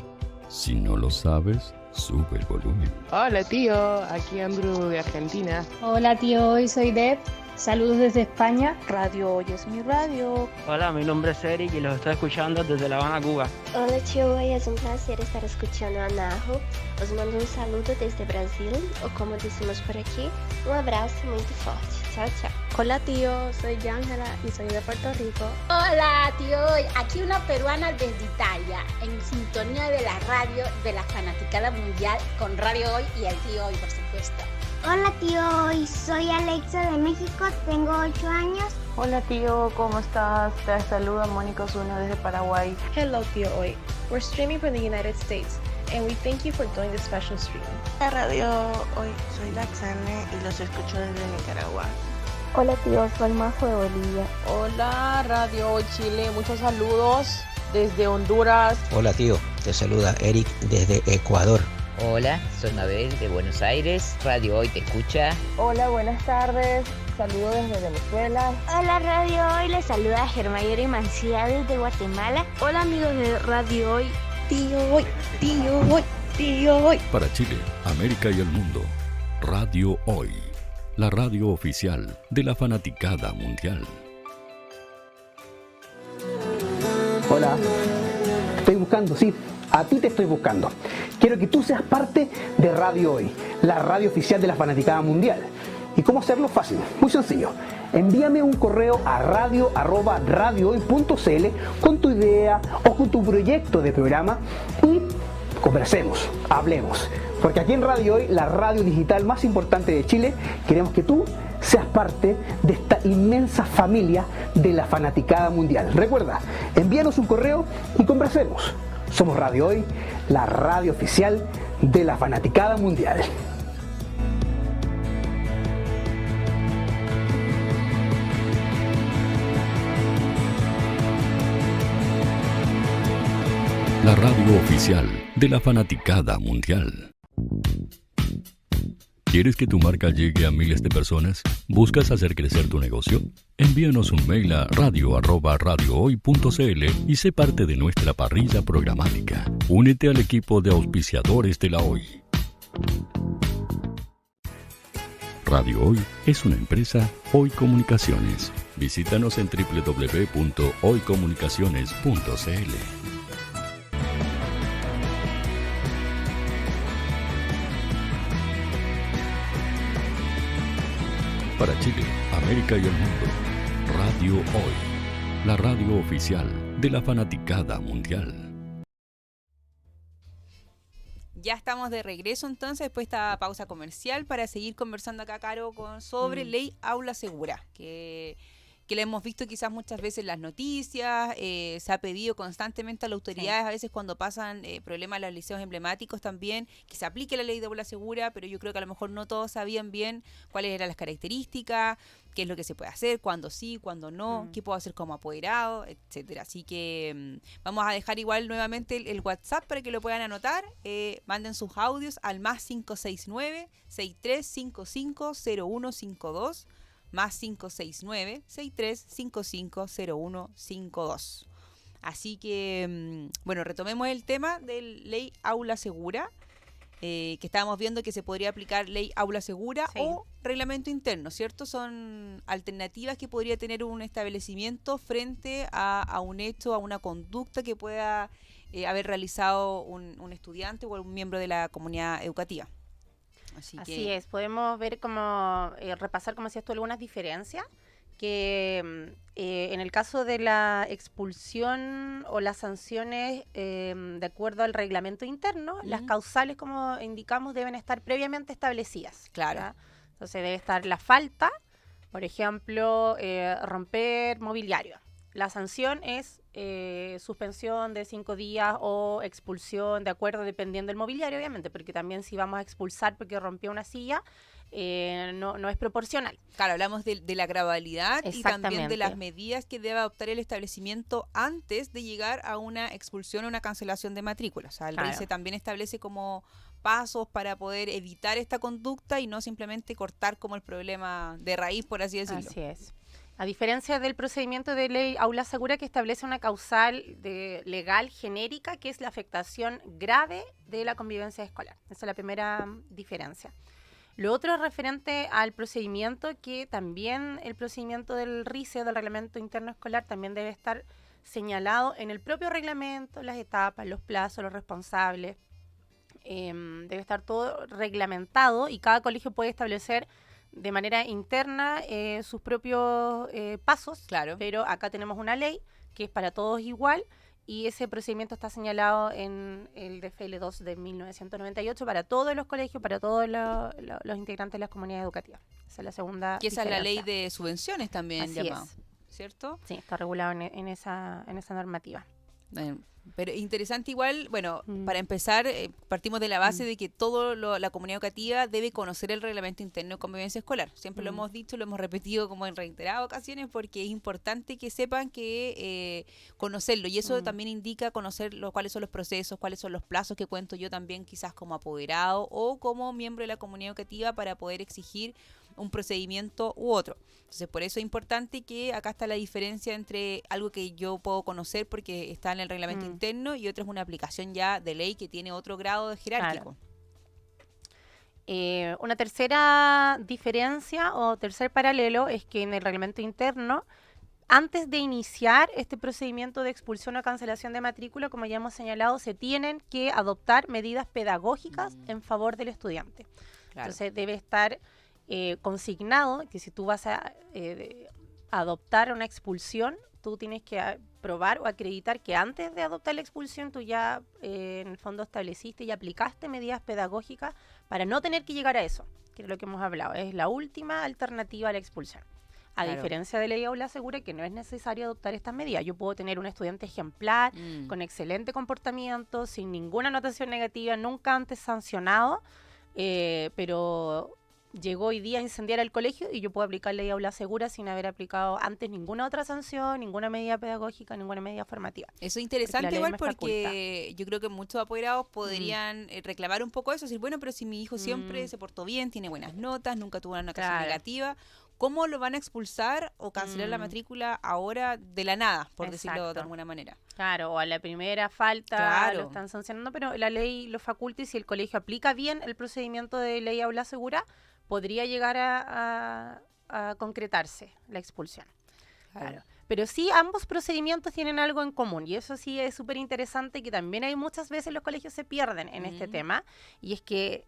Si no lo sabes, sube el volumen. Hola tío, aquí Andrew de Argentina. Hola tío, hoy soy Deb. Saludos desde España. Radio Hoy es mi radio. Hola, mi nombre es Eric y los estoy escuchando desde La Habana, Cuba. Hola tío, hoy es un placer estar escuchando a Najo. Os mando un saludo desde Brasil, o como decimos por aquí, un abrazo muy fuerte. Chao, chao. Hola tío, soy Ángela y soy de Puerto Rico. Hola tío, aquí una peruana desde Italia, en sintonía de la radio de la fanaticada mundial con Radio Hoy y el tío Hoy, por supuesto. Hola tío, Hoy soy Alexa de México, tengo 8 años. Hola tío, ¿cómo estás? Te saluda Mónica Osuna desde Paraguay. Hello tío Hoy, we're streaming from the United States and we thank you for doing this special stream. La radio Hoy, soy Laxane y los escucho desde Nicaragua. Hola tío, soy Majo de Bolivia. Hola Radio Hoy Chile, muchos saludos desde Honduras. Hola tío, te saluda Eric desde Ecuador. Hola, soy Mabel de Buenos Aires, Radio Hoy te escucha. Hola, buenas tardes, saludos desde Venezuela. Hola Radio Hoy, les saluda Germayori Mancía desde Guatemala. Hola amigos de Radio Hoy, tío Hoy, tío Hoy, tío Hoy. Para Chile, América y el mundo, Radio Hoy, la radio oficial de la fanaticada mundial. Hola, estoy buscando, sí, a ti te estoy buscando. Quiero que tú seas parte de Radio Hoy, la radio oficial de la fanaticada mundial. ¿Y cómo hacerlo? Fácil, muy sencillo. Envíame un correo a radio@radiohoy.cl con tu idea o con tu proyecto de programa y conversemos, hablemos. Porque aquí en Radio Hoy, la radio digital más importante de Chile, queremos que tú seas parte de esta inmensa familia de la fanaticada mundial. Recuerda, envíanos un correo y conversemos. Somos Radio Hoy, la radio oficial de la fanaticada mundial. La radio oficial de la fanaticada mundial. ¿Quieres que tu marca llegue a miles de personas? ¿Buscas hacer crecer tu negocio? Envíanos un mail a radio@radiohoy.cl y sé parte de nuestra parrilla programática. Únete al equipo de auspiciadores de La Hoy. Radio Hoy es una empresa Hoy Comunicaciones. Visítanos en www.hoycomunicaciones.cl. Para Chile, América y el mundo, Radio Hoy, la radio oficial de la fanaticada mundial. Ya estamos de regreso entonces, después de esta pausa comercial, para seguir conversando acá, Caro, sobre Ley Aula Segura, que la hemos visto quizás muchas veces en las noticias, se ha pedido constantemente a las autoridades, a veces cuando pasan problemas en los liceos emblemáticos también, que se aplique la ley de aula segura, pero yo creo que a lo mejor no todos sabían bien cuáles eran las características, qué es lo que se puede hacer, cuándo sí, cuándo no, qué puedo hacer como apoderado, etcétera. Así que vamos a dejar igual nuevamente el WhatsApp para que lo puedan anotar, manden sus audios al +569 6355 0152. más 569-6355-0152. Así que, bueno, retomemos el tema de Ley Aula Segura, que estábamos viendo que se podría aplicar Ley Aula Segura o reglamento interno, ¿cierto? Son alternativas que podría tener un establecimiento frente a un hecho, a una conducta que pueda haber realizado un estudiante o un miembro de la comunidad educativa. Así es, podemos ver como, repasar, como decías tú, algunas diferencias, que en el caso de la expulsión o las sanciones, de acuerdo al reglamento interno, las causales, como indicamos, deben estar previamente establecidas. Claro. ¿Ya? Entonces debe estar la falta, por ejemplo, romper mobiliario. La sanción es suspensión de 5 días o expulsión, de acuerdo, dependiendo del mobiliario, obviamente, porque también si vamos a expulsar porque rompió una silla, no es proporcional. Claro, hablamos de la gradualidad y también de las medidas que debe adoptar el establecimiento antes de llegar a una expulsión o una cancelación de matrícula. O sea, el RICE también establece como pasos para poder evitar esta conducta y no simplemente cortar como el problema de raíz, por así decirlo. Así es. A diferencia del procedimiento de Ley Aula Segura, que establece una causal legal genérica, que es la afectación grave de la convivencia escolar. Esa es la primera diferencia. Lo otro es referente al procedimiento, que también el procedimiento del RICE, del Reglamento Interno Escolar, también debe estar señalado en el propio reglamento, las etapas, los plazos, los responsables. Debe estar todo reglamentado y cada colegio puede establecer de manera interna sus propios pasos, pero acá tenemos una ley que es para todos igual y ese procedimiento está señalado en el DFL 2 de 1998 para todos los colegios, para todos los integrantes de las comunidades educativas. Esa es la segunda. Y esa es la ley de subvenciones también llamado, ¿cierto? Sí, está regulado en esa normativa. Pero interesante igual, bueno, para empezar, partimos de la base de que toda la comunidad educativa debe conocer el reglamento interno de convivencia escolar. Siempre lo hemos dicho, lo hemos repetido como en reiteradas ocasiones, porque es importante que sepan que conocerlo. Y eso también indica conocer cuáles son los procesos, cuáles son los plazos que cuento yo también quizás como apoderado o como miembro de la comunidad educativa para poder exigir un procedimiento u otro. Entonces, por eso es importante que acá está la diferencia entre algo que yo puedo conocer porque está en el reglamento interno y otro es una aplicación ya de ley que tiene otro grado de jerárquico. Una tercera diferencia o tercer paralelo es que en el reglamento interno, antes de iniciar este procedimiento de expulsión o cancelación de matrícula, como ya hemos señalado, se tienen que adoptar medidas pedagógicas en favor del estudiante. Entonces, debe estar consignado que si tú vas a adoptar una expulsión, tú tienes que probar o acreditar que antes de adoptar la expulsión tú ya en el fondo estableciste y aplicaste medidas pedagógicas para no tener que llegar a eso, que es lo que hemos hablado, es la última alternativa a la expulsión. A diferencia de Ley Aula Segura, que no es necesario adoptar estas medidas. Yo puedo tener un estudiante ejemplar, con excelente comportamiento, sin ninguna anotación negativa, nunca antes sancionado, pero llegó hoy día a incendiar el colegio y yo puedo aplicar Ley Aula Segura sin haber aplicado antes ninguna otra sanción, ninguna medida pedagógica, ninguna medida formativa. Eso es interesante igual porque yo creo que muchos apoderados podrían reclamar un poco eso, decir, bueno, pero si mi hijo siempre se portó bien, tiene buenas notas, nunca tuvo una anotación negativa, ¿cómo lo van a expulsar o cancelar la matrícula ahora de la nada, por decirlo de alguna manera? Claro, o a la primera falta lo están sancionando, pero la ley lo faculta y si el colegio aplica bien el procedimiento de Ley Aula Segura, podría llegar a concretarse la expulsión. Claro. Pero sí, ambos procedimientos tienen algo en común y eso sí es súper interesante, que también hay muchas veces los colegios se pierden en este tema, y es que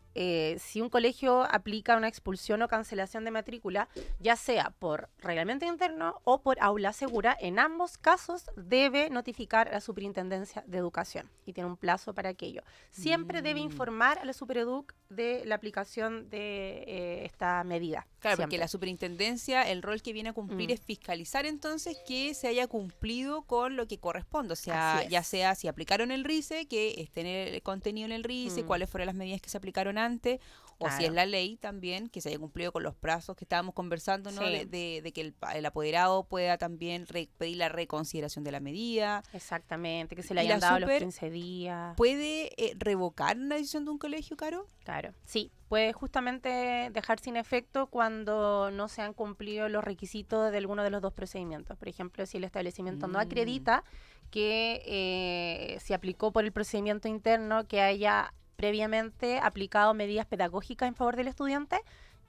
si un colegio aplica una expulsión o cancelación de matrícula, ya sea por reglamento interno o por aula segura, en ambos casos debe notificar a la Superintendencia de Educación y tiene un plazo para aquello. Siempre debe informar a la Supereduc de la aplicación de esta medida. Claro, porque la superintendencia, el rol que viene a cumplir es fiscalizar entonces que se haya cumplido con lo que corresponde. O sea, ya sea si aplicaron el RICE, que esté en el contenido en el RICE, cuáles fueron las medidas que se aplicaron antes, O si es la ley también, que se haya cumplido con los plazos que estábamos conversando, ¿no? Sí. De que el apoderado pueda también pedir la reconsideración de la medida. Exactamente, que se le Y hayan la dado los super 15 días. ¿Puede revocar una decisión de un colegio, Caro? Claro, sí. Puede justamente dejar sin efecto cuando no se han cumplido los requisitos de alguno de los dos procedimientos. Por ejemplo, si el establecimiento no acredita que se aplicó por el procedimiento interno, que haya previamente aplicado medidas pedagógicas en favor del estudiante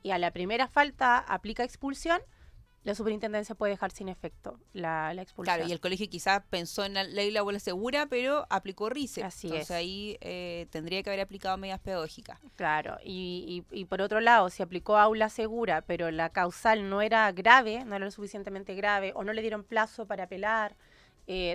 y a la primera falta aplica expulsión, la superintendencia puede dejar sin efecto la expulsión. Claro, y el colegio quizás pensó en la ley de la aula segura, pero aplicó RICE. Así Entonces es. ahí tendría que haber aplicado medidas pedagógicas. Claro, y por otro lado, si aplicó aula segura, pero la causal no era grave, no era lo suficientemente grave, o no le dieron plazo para apelar,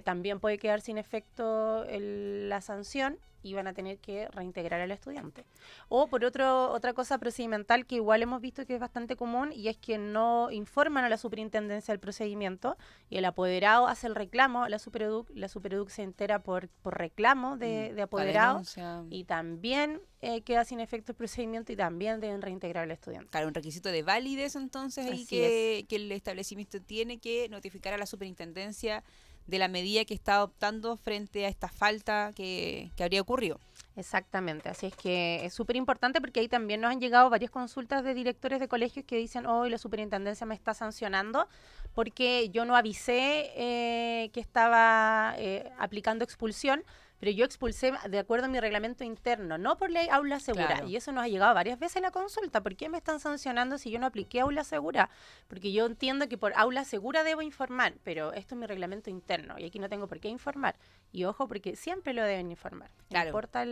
también puede quedar sin efecto la sanción y van a tener que reintegrar al estudiante. O por otra cosa procedimental que igual hemos visto que es bastante común, y es que no informan a la superintendencia del procedimiento y el apoderado hace el reclamo a la Supereduc se entera por reclamo de apoderado y también queda sin efecto el procedimiento y también deben reintegrar al estudiante. Claro, un requisito de validez entonces ahí que el establecimiento tiene que notificar a la superintendencia de la medida que está adoptando frente a esta falta que habría ocurrido. Exactamente, así es que es súper importante porque ahí también nos han llegado varias consultas de directores de colegios que dicen, hoy la superintendencia me está sancionando porque yo no avisé que estaba aplicando expulsión, pero yo expulsé de acuerdo a mi reglamento interno, no por ley aula segura. Claro. Y eso nos ha llegado varias veces en la consulta. ¿Por qué me están sancionando si yo no apliqué aula segura? Porque yo entiendo que por aula segura debo informar, pero esto es mi reglamento interno y aquí no tengo por qué informar. Y ojo, porque siempre lo deben informar. Claro. No importa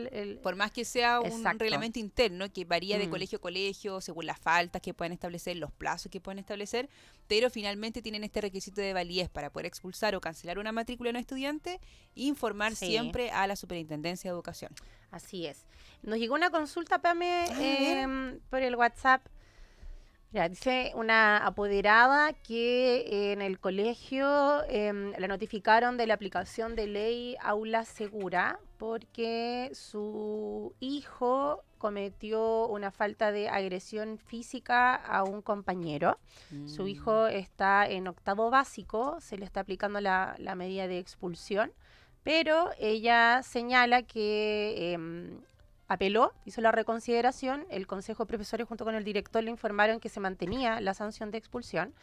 por más que sea un Exacto. reglamento interno que varía de colegio a colegio según las faltas que pueden establecer, los plazos que pueden establecer, pero finalmente tienen este requisito de validez para poder expulsar o cancelar una matrícula de un estudiante e informar siempre a la Superintendencia de Educación. Así es. Nos llegó una consulta, Pame, por el WhatsApp. Mira, dice una apoderada que en el colegio la notificaron de la aplicación de ley aula segura porque su hijo cometió una falta de agresión física a un compañero. Su hijo está en 8º básico, se le está aplicando la medida de expulsión, pero ella señala que apeló, hizo la reconsideración, el Consejo de Profesores junto con el director le informaron que se mantenía la sanción de expulsión,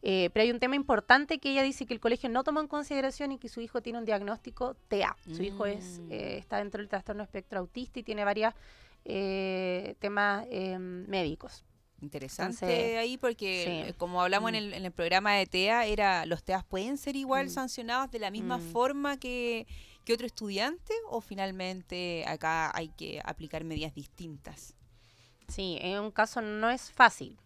pero hay un tema importante que ella dice que el colegio no tomó en consideración y que su hijo tiene un diagnóstico TEA. Su hijo está dentro del trastorno espectro autista y tiene varios temas médicos. Interesante. Entonces, ahí porque sí. como hablamos en el programa de TEA, los TEAs pueden ser igual sancionados de la misma forma que otro estudiante, o finalmente acá hay que aplicar medidas distintas. Sí, en un caso no es fácil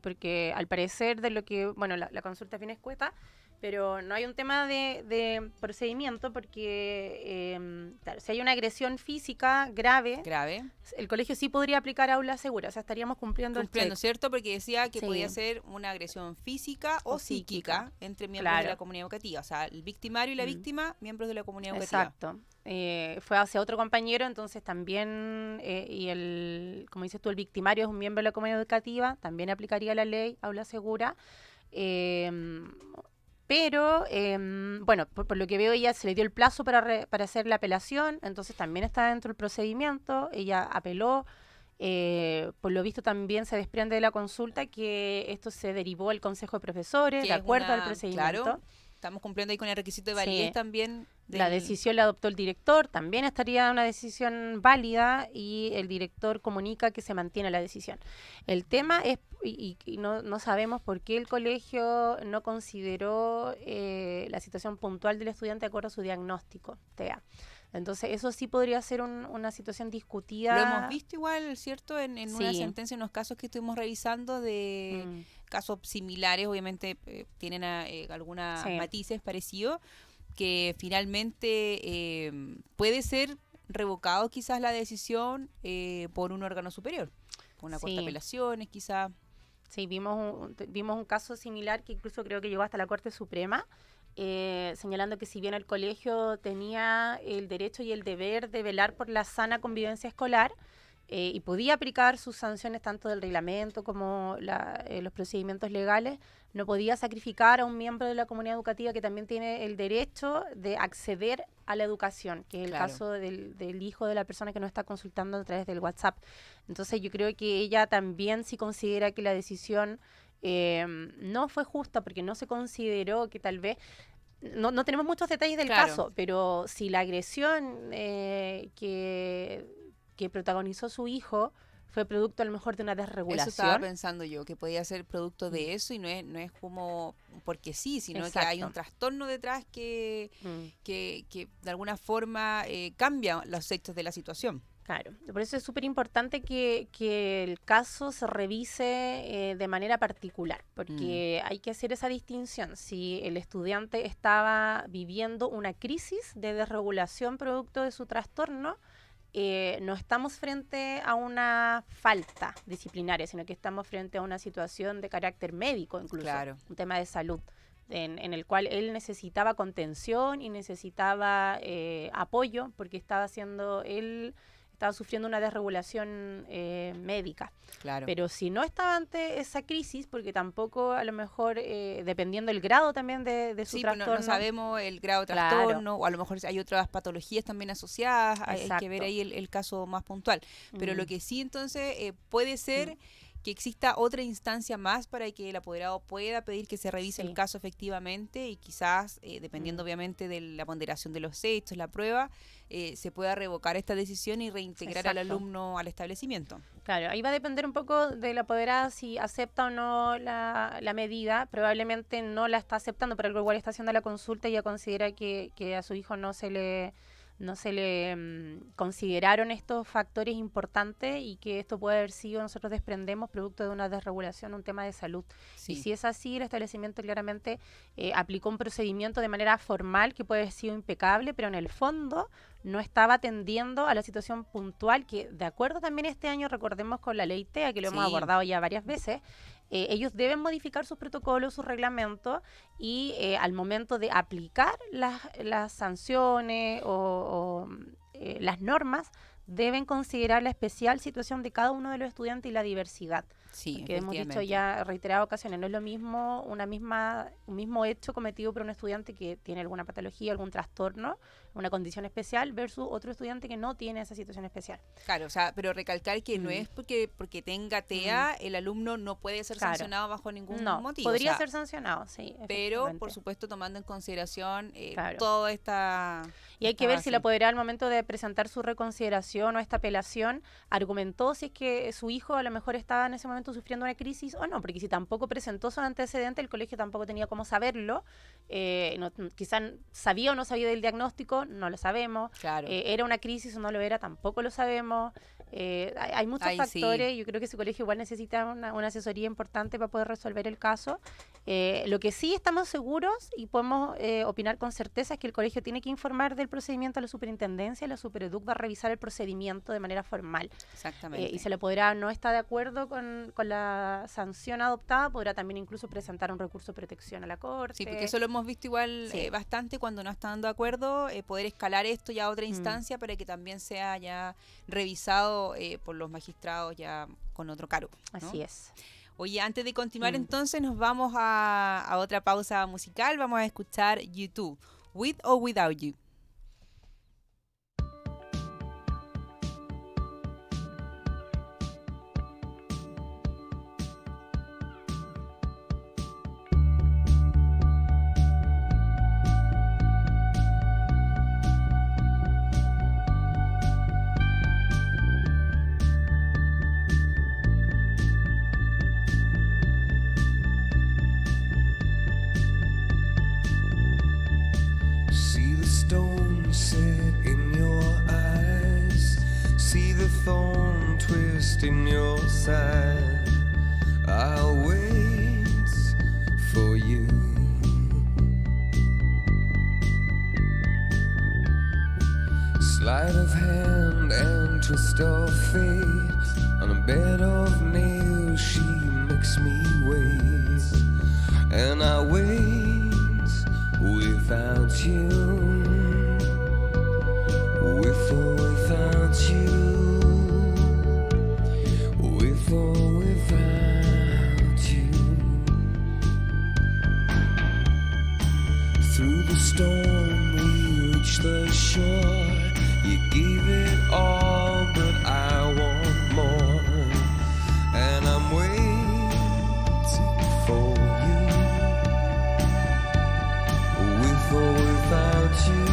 porque al parecer de lo que, bueno, la consulta es bien escueta, pero no hay un tema de procedimiento porque, claro, si hay una agresión física grave, el colegio sí podría aplicar aula segura, o sea, estaríamos cumpliendo el check. ¿Cierto? Porque decía que podía ser una agresión física o psíquica entre miembros de la comunidad educativa, o sea, el victimario y la víctima, miembros de la comunidad educativa. Exacto. Fue hacia otro compañero, entonces también, como dices tú, el victimario es un miembro de la comunidad educativa, también aplicaría la ley aula segura. Pero, bueno, por lo que veo, ella se le dio el plazo para hacer la apelación, entonces también está dentro del procedimiento, ella apeló, por lo visto también se desprende de la consulta que esto se derivó al Consejo de Profesores, de acuerdo al procedimiento. Claro, estamos cumpliendo ahí con el requisito de validez también. La decisión la adoptó el director, también estaría una decisión válida y el director comunica que se mantiene la decisión. El tema es, y no sabemos por qué el colegio no consideró la situación puntual del estudiante de acuerdo a su diagnóstico, TEA. Entonces, eso sí podría ser una situación discutida. Lo hemos visto igual, ¿cierto? En una sentencia, en unos casos que estuvimos revisando de casos similares, obviamente tienen algunos matices parecidos, que finalmente puede ser revocado quizás la decisión por un órgano superior, por una corte de apelaciones quizás. Sí, vimos un caso similar que incluso creo que llegó hasta la Corte Suprema, señalando que si bien el colegio tenía el derecho y el deber de velar por la sana convivencia escolar, y podía aplicar sus sanciones tanto del reglamento como los procedimientos legales, no podía sacrificar a un miembro de la comunidad educativa que también tiene el derecho de acceder a la educación, que es el caso del hijo de la persona que nos está consultando a través del WhatsApp. Entonces yo creo que ella también sí considera que la decisión no fue justa, porque no se consideró que tal vez... No tenemos muchos detalles del caso, pero si la agresión que protagonizó su hijo fue producto a lo mejor de una desregulación. Eso estaba pensando yo, que podía ser producto de eso y no es como porque sí, sino que hay un trastorno detrás que de alguna forma cambia los hechos de la situación. Claro, por eso es súper importante que el caso se revise de manera particular, porque hay que hacer esa distinción. Si el estudiante estaba viviendo una crisis de desregulación producto de su trastorno, no estamos frente a una falta disciplinaria, sino que estamos frente a una situación de carácter médico, incluso un tema de salud, en el cual él necesitaba contención y necesitaba apoyo, porque estaba sufriendo una desregulación médica. Pero si no estaba ante esa crisis, porque tampoco a lo mejor, dependiendo del grado también de su trastorno. No sabemos el grado de trastorno, o a lo mejor hay otras patologías también asociadas, hay que ver ahí el caso más puntual. Pero lo que sí entonces puede ser que exista otra instancia más para que el apoderado pueda pedir que se revise el caso efectivamente y quizás, dependiendo obviamente de la ponderación de los hechos, la prueba, se pueda revocar esta decisión y reintegrar al alumno al establecimiento. Claro, ahí va a depender un poco de la apoderada si acepta o no la medida. Probablemente no la está aceptando, pero algo igual está haciendo la consulta y ya considera que a su hijo no se le consideraron estos factores importantes y que esto puede haber sido, nosotros desprendemos, producto de una desregulación, un tema de salud. Y si es así, el establecimiento claramente aplicó un procedimiento de manera formal que puede haber sido impecable, pero en el fondo no estaba atendiendo a la situación puntual que, de acuerdo también este año, recordemos con la ley TEA, que lo hemos abordado ya varias veces, ellos deben modificar sus protocolos, sus reglamentos y al momento de aplicar las sanciones o las normas, deben considerar la especial situación de cada uno de los estudiantes y la diversidad. Que hemos dicho ya en reiteradas ocasiones, no es lo mismo un mismo hecho cometido por un estudiante que tiene alguna patología, algún trastorno, una condición especial, versus otro estudiante que no tiene esa situación especial. Claro, o sea, pero recalcar que no es porque tenga TEA, el alumno no puede ser sancionado bajo ningún motivo. Podría ser sancionado, sí. Pero, por supuesto, tomando en consideración toda esta... Y hay que ver si la apoderada al momento de presentar su reconsideración o esta apelación argumentó si es que su hijo a lo mejor estaba en ese momento sufriendo una crisis o no, porque si tampoco presentó su antecedente, el colegio tampoco tenía cómo saberlo, quizás sabía o no sabía del diagnóstico, no lo sabemos, era una crisis o no lo era, tampoco lo sabemos. Hay muchos factores. Yo creo que ese colegio igual necesita una asesoría importante para poder resolver el caso. Lo que sí estamos seguros y podemos opinar con certeza es que el colegio tiene que informar del procedimiento a la superintendencia, la Supereduc va a revisar el procedimiento de manera formal. Exactamente. Y si la apoderada no está de acuerdo con la sanción adoptada, podrá también incluso presentar un recurso de protección a la Corte. Sí, porque eso lo hemos visto igual bastante cuando no están de acuerdo, poder escalar esto ya a otra instancia para que también sea ya revisado por los magistrados ya con otro cargo, ¿no? Así es. Oye, antes de continuar entonces nos vamos a otra pausa musical. Vamos a escuchar U2, With or Without You. In your side, I'll wait for you. Sleight of hand and twist of fate. On a bed of nails, she makes me wait, and I wait without you, with or without you. reach the shore. You gave it all, but I want more. And I'm waiting for you, with or without you.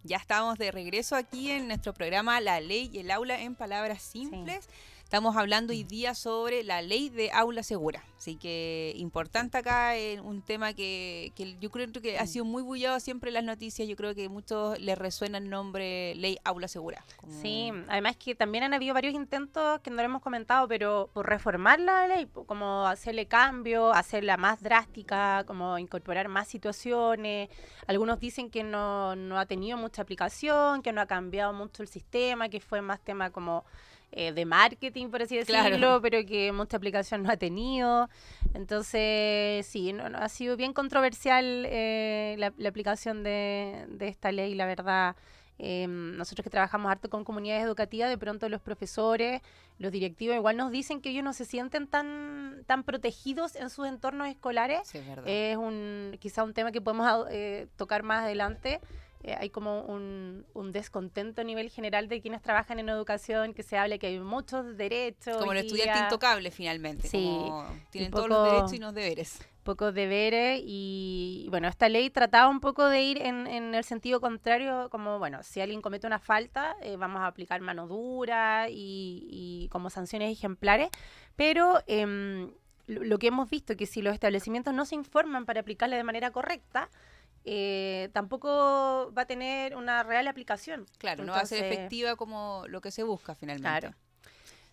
Ya estamos de regreso aquí en nuestro programa La Ley y el Aula en Palabras Simples. Sí. Estamos hablando hoy día sobre la ley de aula segura. Así que importante acá, un tema que yo creo que ha sido muy bullado siempre en las noticias. Yo creo que a muchos les resuena el nombre ley aula segura. Sí, además que también han habido varios intentos que no lo hemos comentado, pero por reformar la ley, como hacerle cambio, hacerla más drástica, como incorporar más situaciones. Algunos dicen que no ha tenido mucha aplicación, que no ha cambiado mucho el sistema, que fue más tema como de marketing, por así decirlo, claro, pero que mucha aplicación no ha tenido. Entonces, sí, ha sido bien controversial la aplicación de esta ley, la verdad. Nosotros que trabajamos harto con comunidades educativas, de pronto los profesores, los directivos igual nos dicen que ellos no se sienten tan protegidos en sus entornos escolares. Sí, es verdad. Es quizá un tema que podemos tocar más adelante. Hay como un descontento a nivel general de quienes trabajan en educación, que se habla que hay muchos derechos. Como el estudiante intocable finalmente, sí, como tienen todos los derechos y los deberes. pocos deberes y bueno, esta ley trataba un poco de ir en el sentido contrario, como bueno, si alguien comete una falta, vamos a aplicar mano dura y como sanciones ejemplares, pero lo que hemos visto es que si los establecimientos no se informan para aplicarla de manera correcta, tampoco va a tener una real aplicación. Claro, entonces, no va a ser efectiva como lo que se busca finalmente. Claro.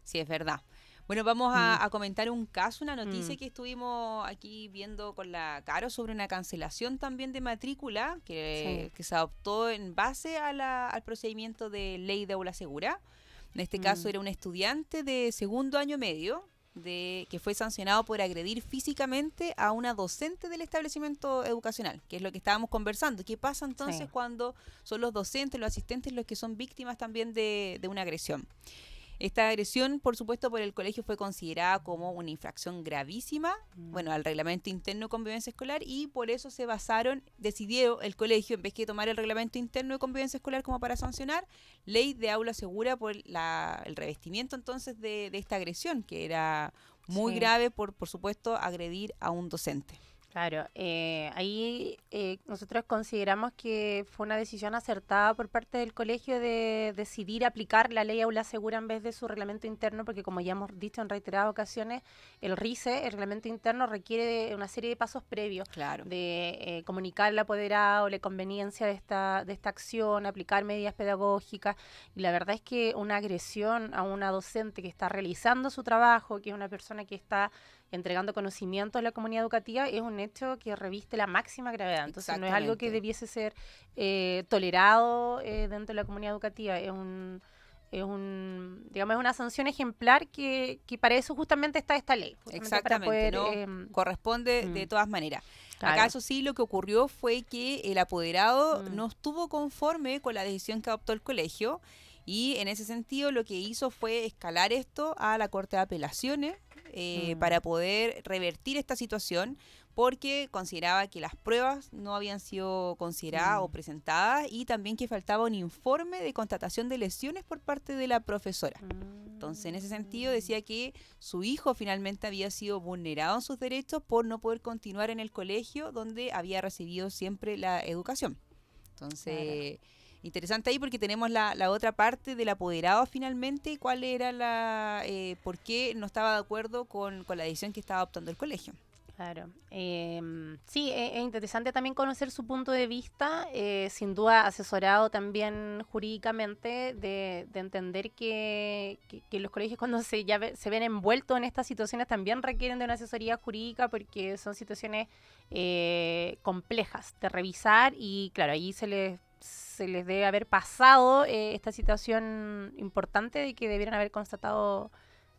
Sí, es verdad. Bueno, vamos a comentar un caso, una noticia que estuvimos aquí viendo con la Caro sobre una cancelación también de matrícula que se adoptó en base al procedimiento de ley de aula segura. En este caso era un estudiante de segundo año medio que fue sancionado por agredir físicamente a una docente del establecimiento educacional, que es lo que estábamos conversando. ¿Qué pasa entonces cuando son los docentes, los asistentes los que son víctimas también de una agresión? Esta agresión, por supuesto, por el colegio fue considerada como una infracción gravísima, bueno, al reglamento interno de convivencia escolar, y por eso decidió el colegio, en vez de tomar el reglamento interno de convivencia escolar como para sancionar, ley de aula segura por el revestimiento entonces de esta agresión, que era muy grave por supuesto, agredir a un docente. Claro, ahí nosotros consideramos que fue una decisión acertada por parte del colegio de decidir aplicar la ley aula segura en vez de su reglamento interno, porque como ya hemos dicho en reiteradas ocasiones, el RICE, el reglamento interno, requiere de una serie de pasos previos, de comunicar al apoderado la conveniencia de esta acción, aplicar medidas pedagógicas, y la verdad es que una agresión a una docente que está realizando su trabajo, que es una persona que está entregando conocimiento a la comunidad educativa, es un hecho que reviste la máxima gravedad. Entonces no es algo que debiese ser tolerado dentro de la comunidad educativa, es una sanción ejemplar que para eso justamente está esta ley. Exactamente, para poder, corresponde de todas maneras. Claro. Acá eso sí, lo que ocurrió fue que el apoderado no estuvo conforme con la decisión que adoptó el colegio, y en ese sentido lo que hizo fue escalar esto a la Corte de Apelaciones para poder revertir esta situación, porque consideraba que las pruebas no habían sido consideradas o presentadas, y también que faltaba un informe de constatación de lesiones por parte de la profesora. Entonces, en ese sentido, decía que su hijo finalmente había sido vulnerado en sus derechos por no poder continuar en el colegio donde había recibido siempre la educación. Entonces... Interesante ahí, porque tenemos la otra parte del apoderado finalmente, cuál era por qué no estaba de acuerdo con la decisión que estaba adoptando el colegio. Claro. Sí, es interesante también conocer su punto de vista, sin duda asesorado también jurídicamente, de entender que los colegios cuando se ven envueltos en estas situaciones también requieren de una asesoría jurídica, porque son situaciones complejas de revisar, y claro, ahí se les debe haber pasado esta situación importante de que debieran haber constatado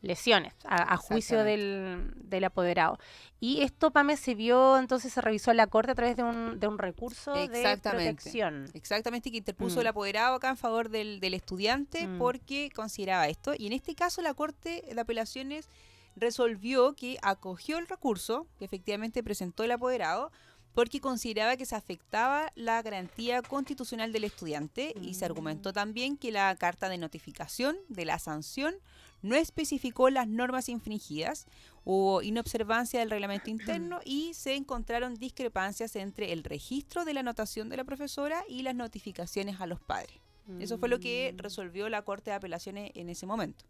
lesiones a juicio del apoderado. Y esto, Pame, se revisó en la Corte a través de un recurso de protección. Exactamente, que interpuso el apoderado acá en favor del estudiante porque consideraba esto. Y en este caso la Corte de Apelaciones resolvió que acogió el recurso que efectivamente presentó el apoderado, porque consideraba que se afectaba la garantía constitucional del estudiante, y se argumentó también que la carta de notificación de la sanción no especificó las normas infringidas, hubo inobservancia del reglamento interno y se encontraron discrepancias entre el registro de la anotación de la profesora y las notificaciones a los padres. Eso fue lo que resolvió la Corte de Apelaciones en ese momento.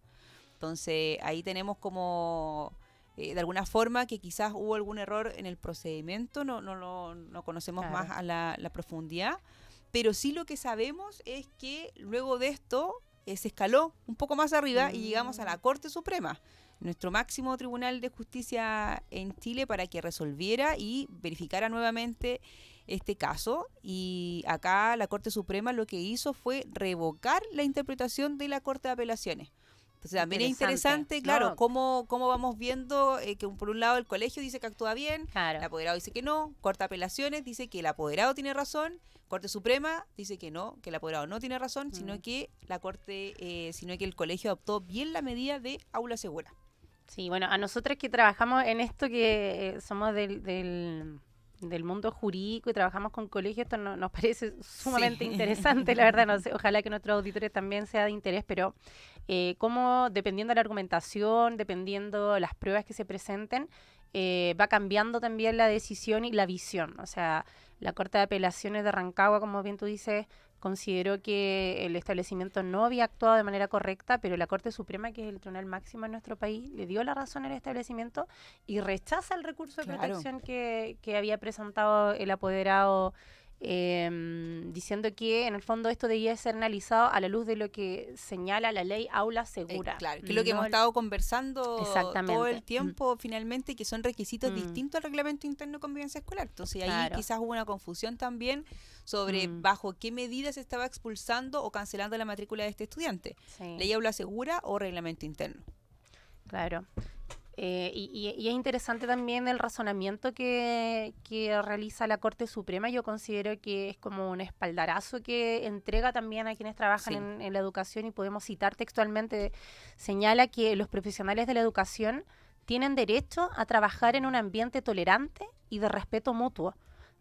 Entonces ahí tenemos como... de alguna forma que quizás hubo algún error en el procedimiento, no conocemos más a la profundidad, pero sí lo que sabemos es que luego de esto se escaló un poco más arriba y llegamos a la Corte Suprema, nuestro máximo tribunal de justicia en Chile, para que resolviera y verificara nuevamente este caso. Y acá la Corte Suprema lo que hizo fue revocar la interpretación de la Corte de Apelaciones. Entonces también es interesante, claro, cómo vamos viendo que por un lado el colegio dice que actúa bien, el apoderado dice que no, Corte de Apelaciones dice que el apoderado tiene razón, Corte Suprema dice que no, que el apoderado no tiene razón, sino que sino que el colegio adoptó bien la medida de aula segura. Sí, bueno, a nosotros que trabajamos en esto, que somos del mundo jurídico y trabajamos con colegios, esto nos parece sumamente interesante, la verdad. No sé, ojalá que nuestros auditores también sea de interés, pero cómo, dependiendo de la argumentación, dependiendo las pruebas que se presenten, va cambiando también la decisión y la visión. O sea, la Corte de Apelaciones de Rancagua, como bien tú dices, consideró que el establecimiento no había actuado de manera correcta, pero la Corte Suprema, que es el tribunal máximo en nuestro país, le dio la razón al establecimiento y rechaza el recurso de protección que había presentado el apoderado, diciendo que en el fondo esto debía ser analizado a la luz de lo que señala la ley Aula Segura. Claro, que es lo que hemos estado conversando todo el tiempo, finalmente, que son requisitos distintos al reglamento interno de convivencia escolar. Entonces ahí quizás hubo una confusión también sobre bajo qué medidas se estaba expulsando o cancelando la matrícula de este estudiante. Ley Aula Segura o reglamento interno. Claro. Y es interesante también el razonamiento que realiza la Corte Suprema. Yo considero que es como un espaldarazo que entrega también a quienes trabajan en la educación, y podemos citar textualmente, señala que los profesionales de la educación tienen derecho a trabajar en un ambiente tolerante y de respeto mutuo.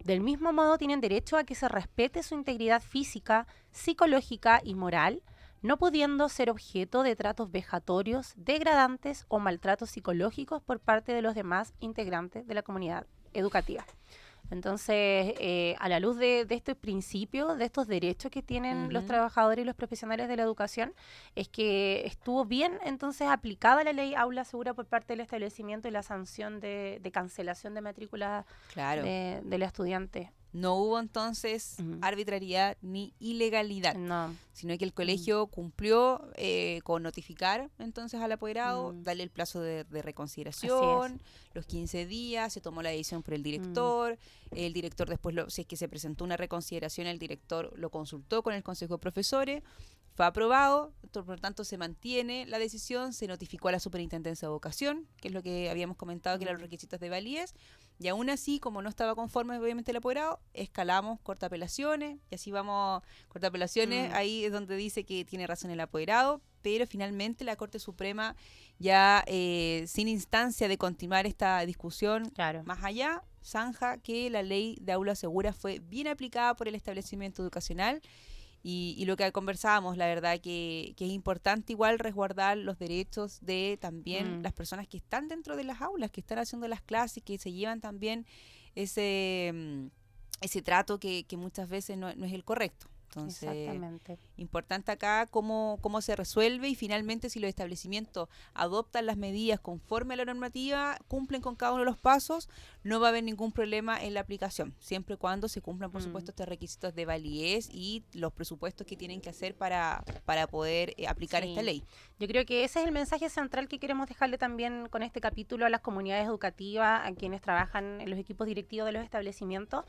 Del mismo modo, tienen derecho a que se respete su integridad física, psicológica y moral, no pudiendo ser objeto de tratos vejatorios, degradantes o maltratos psicológicos por parte de los demás integrantes de la comunidad educativa. Entonces, a la luz de estos principios, de estos derechos que tienen los trabajadores y los profesionales de la educación, es que estuvo bien entonces aplicada la ley Aula Segura por parte del establecimiento y la sanción de cancelación de matrícula de la estudiante. No hubo entonces arbitrariedad ni ilegalidad, sino que el colegio cumplió con notificar entonces al apoderado, darle el plazo de reconsideración, los 15 días, se tomó la decisión por el director después, si es que se presentó una reconsideración, el director lo consultó con el consejo de profesores, fue aprobado, por lo tanto se mantiene la decisión, se notificó a la Superintendencia de Educación, que es lo que habíamos comentado que eran los requisitos de validez, y aún así, como no estaba conforme obviamente el apoderado, escalamos corta apelaciones, y así vamos, corta apelaciones, ahí es donde dice que tiene razón el apoderado, pero finalmente la Corte Suprema ya sin instancia de continuar esta discusión más allá, zanja que la ley de aula segura fue bien aplicada por el establecimiento educacional. Y lo que conversábamos, la verdad que es importante igual resguardar los derechos de también las personas que están dentro de las aulas, que están haciendo las clases, que se llevan también ese trato que muchas veces no es el correcto. Entonces, importante acá cómo se resuelve, y finalmente si los establecimientos adoptan las medidas conforme a la normativa, cumplen con cada uno de los pasos, no va a haber ningún problema en la aplicación, siempre y cuando se cumplan, por supuesto, estos requisitos de validez y los presupuestos que tienen que hacer para poder aplicar esta ley. Yo creo que ese es el mensaje central que queremos dejarle también con este capítulo a las comunidades educativas, a quienes trabajan en los equipos directivos de los establecimientos,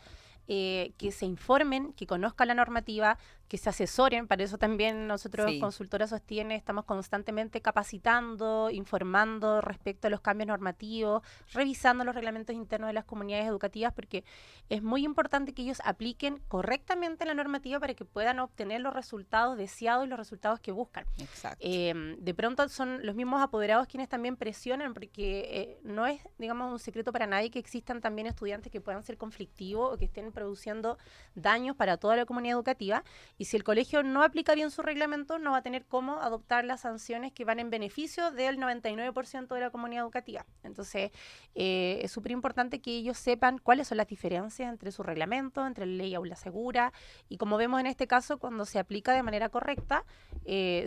que se informen, que conozcan la normativa, que se asesoren. Para eso también nosotros, Consultora Sostiene, estamos constantemente capacitando, informando respecto a los cambios normativos, revisando los reglamentos internos de las comunidades educativas, porque es muy importante que ellos apliquen correctamente la normativa para que puedan obtener los resultados deseados y los resultados que buscan. Exacto. De pronto son los mismos apoderados quienes también presionan, porque no es, digamos, un secreto para nadie que existan también estudiantes que puedan ser conflictivos o que estén produciendo daños para toda la comunidad educativa, y si el colegio no aplica bien su reglamento, no va a tener cómo adoptar las sanciones que van en beneficio del 99% de la comunidad educativa. Entonces, es súper importante que ellos sepan cuáles son las diferencias entre su reglamento, entre la ley Aula Segura, y como vemos en este caso, cuando se aplica de manera correcta,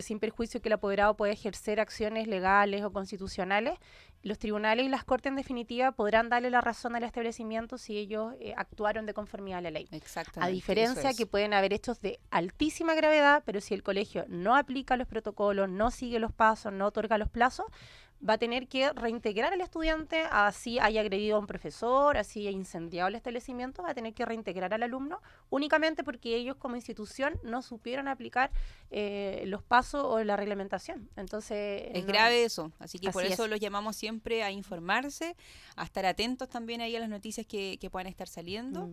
sin perjuicio que el apoderado puede ejercer acciones legales o constitucionales, los tribunales y las cortes en definitiva podrán darle la razón al establecimiento si ellos actuaron de conformidad a la ley. Exactamente. A diferencia que pueden haber hechos de altísima gravedad, pero si el colegio no aplica los protocolos, no sigue los pasos, no otorga los plazos, va a tener que reintegrar al estudiante, así haya agredido a un profesor, así haya incendiado el establecimiento, va a tener que reintegrar al alumno únicamente porque ellos como institución no supieron aplicar los pasos o la reglamentación. Entonces es grave eso, así que por eso los llamamos siempre a informarse, a estar atentos también ahí a las noticias que puedan estar saliendo.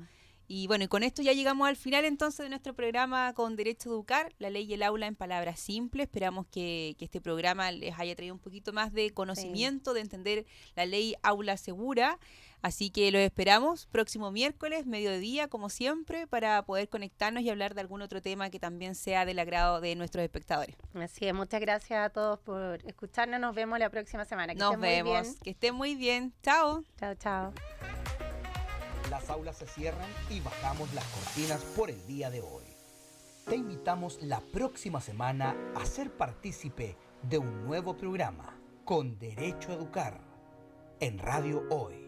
Y bueno, y con esto ya llegamos al final entonces de nuestro programa con Derecho a Educar, la ley y el aula en palabras simples. Esperamos que este programa les haya traído un poquito más de conocimiento, de entender la ley Aula Segura. Así que los esperamos próximo miércoles, mediodía, como siempre, para poder conectarnos y hablar de algún otro tema que también sea del agrado de nuestros espectadores. Así es, muchas gracias a todos por escucharnos. Nos vemos la próxima semana. Que Nos vemos. Que estén muy bien. Chao. Chao, chao. Las aulas se cierran y bajamos las cortinas por el día de hoy. Te invitamos la próxima semana a ser partícipe de un nuevo programa con Derecho a Educar en Radio Hoy.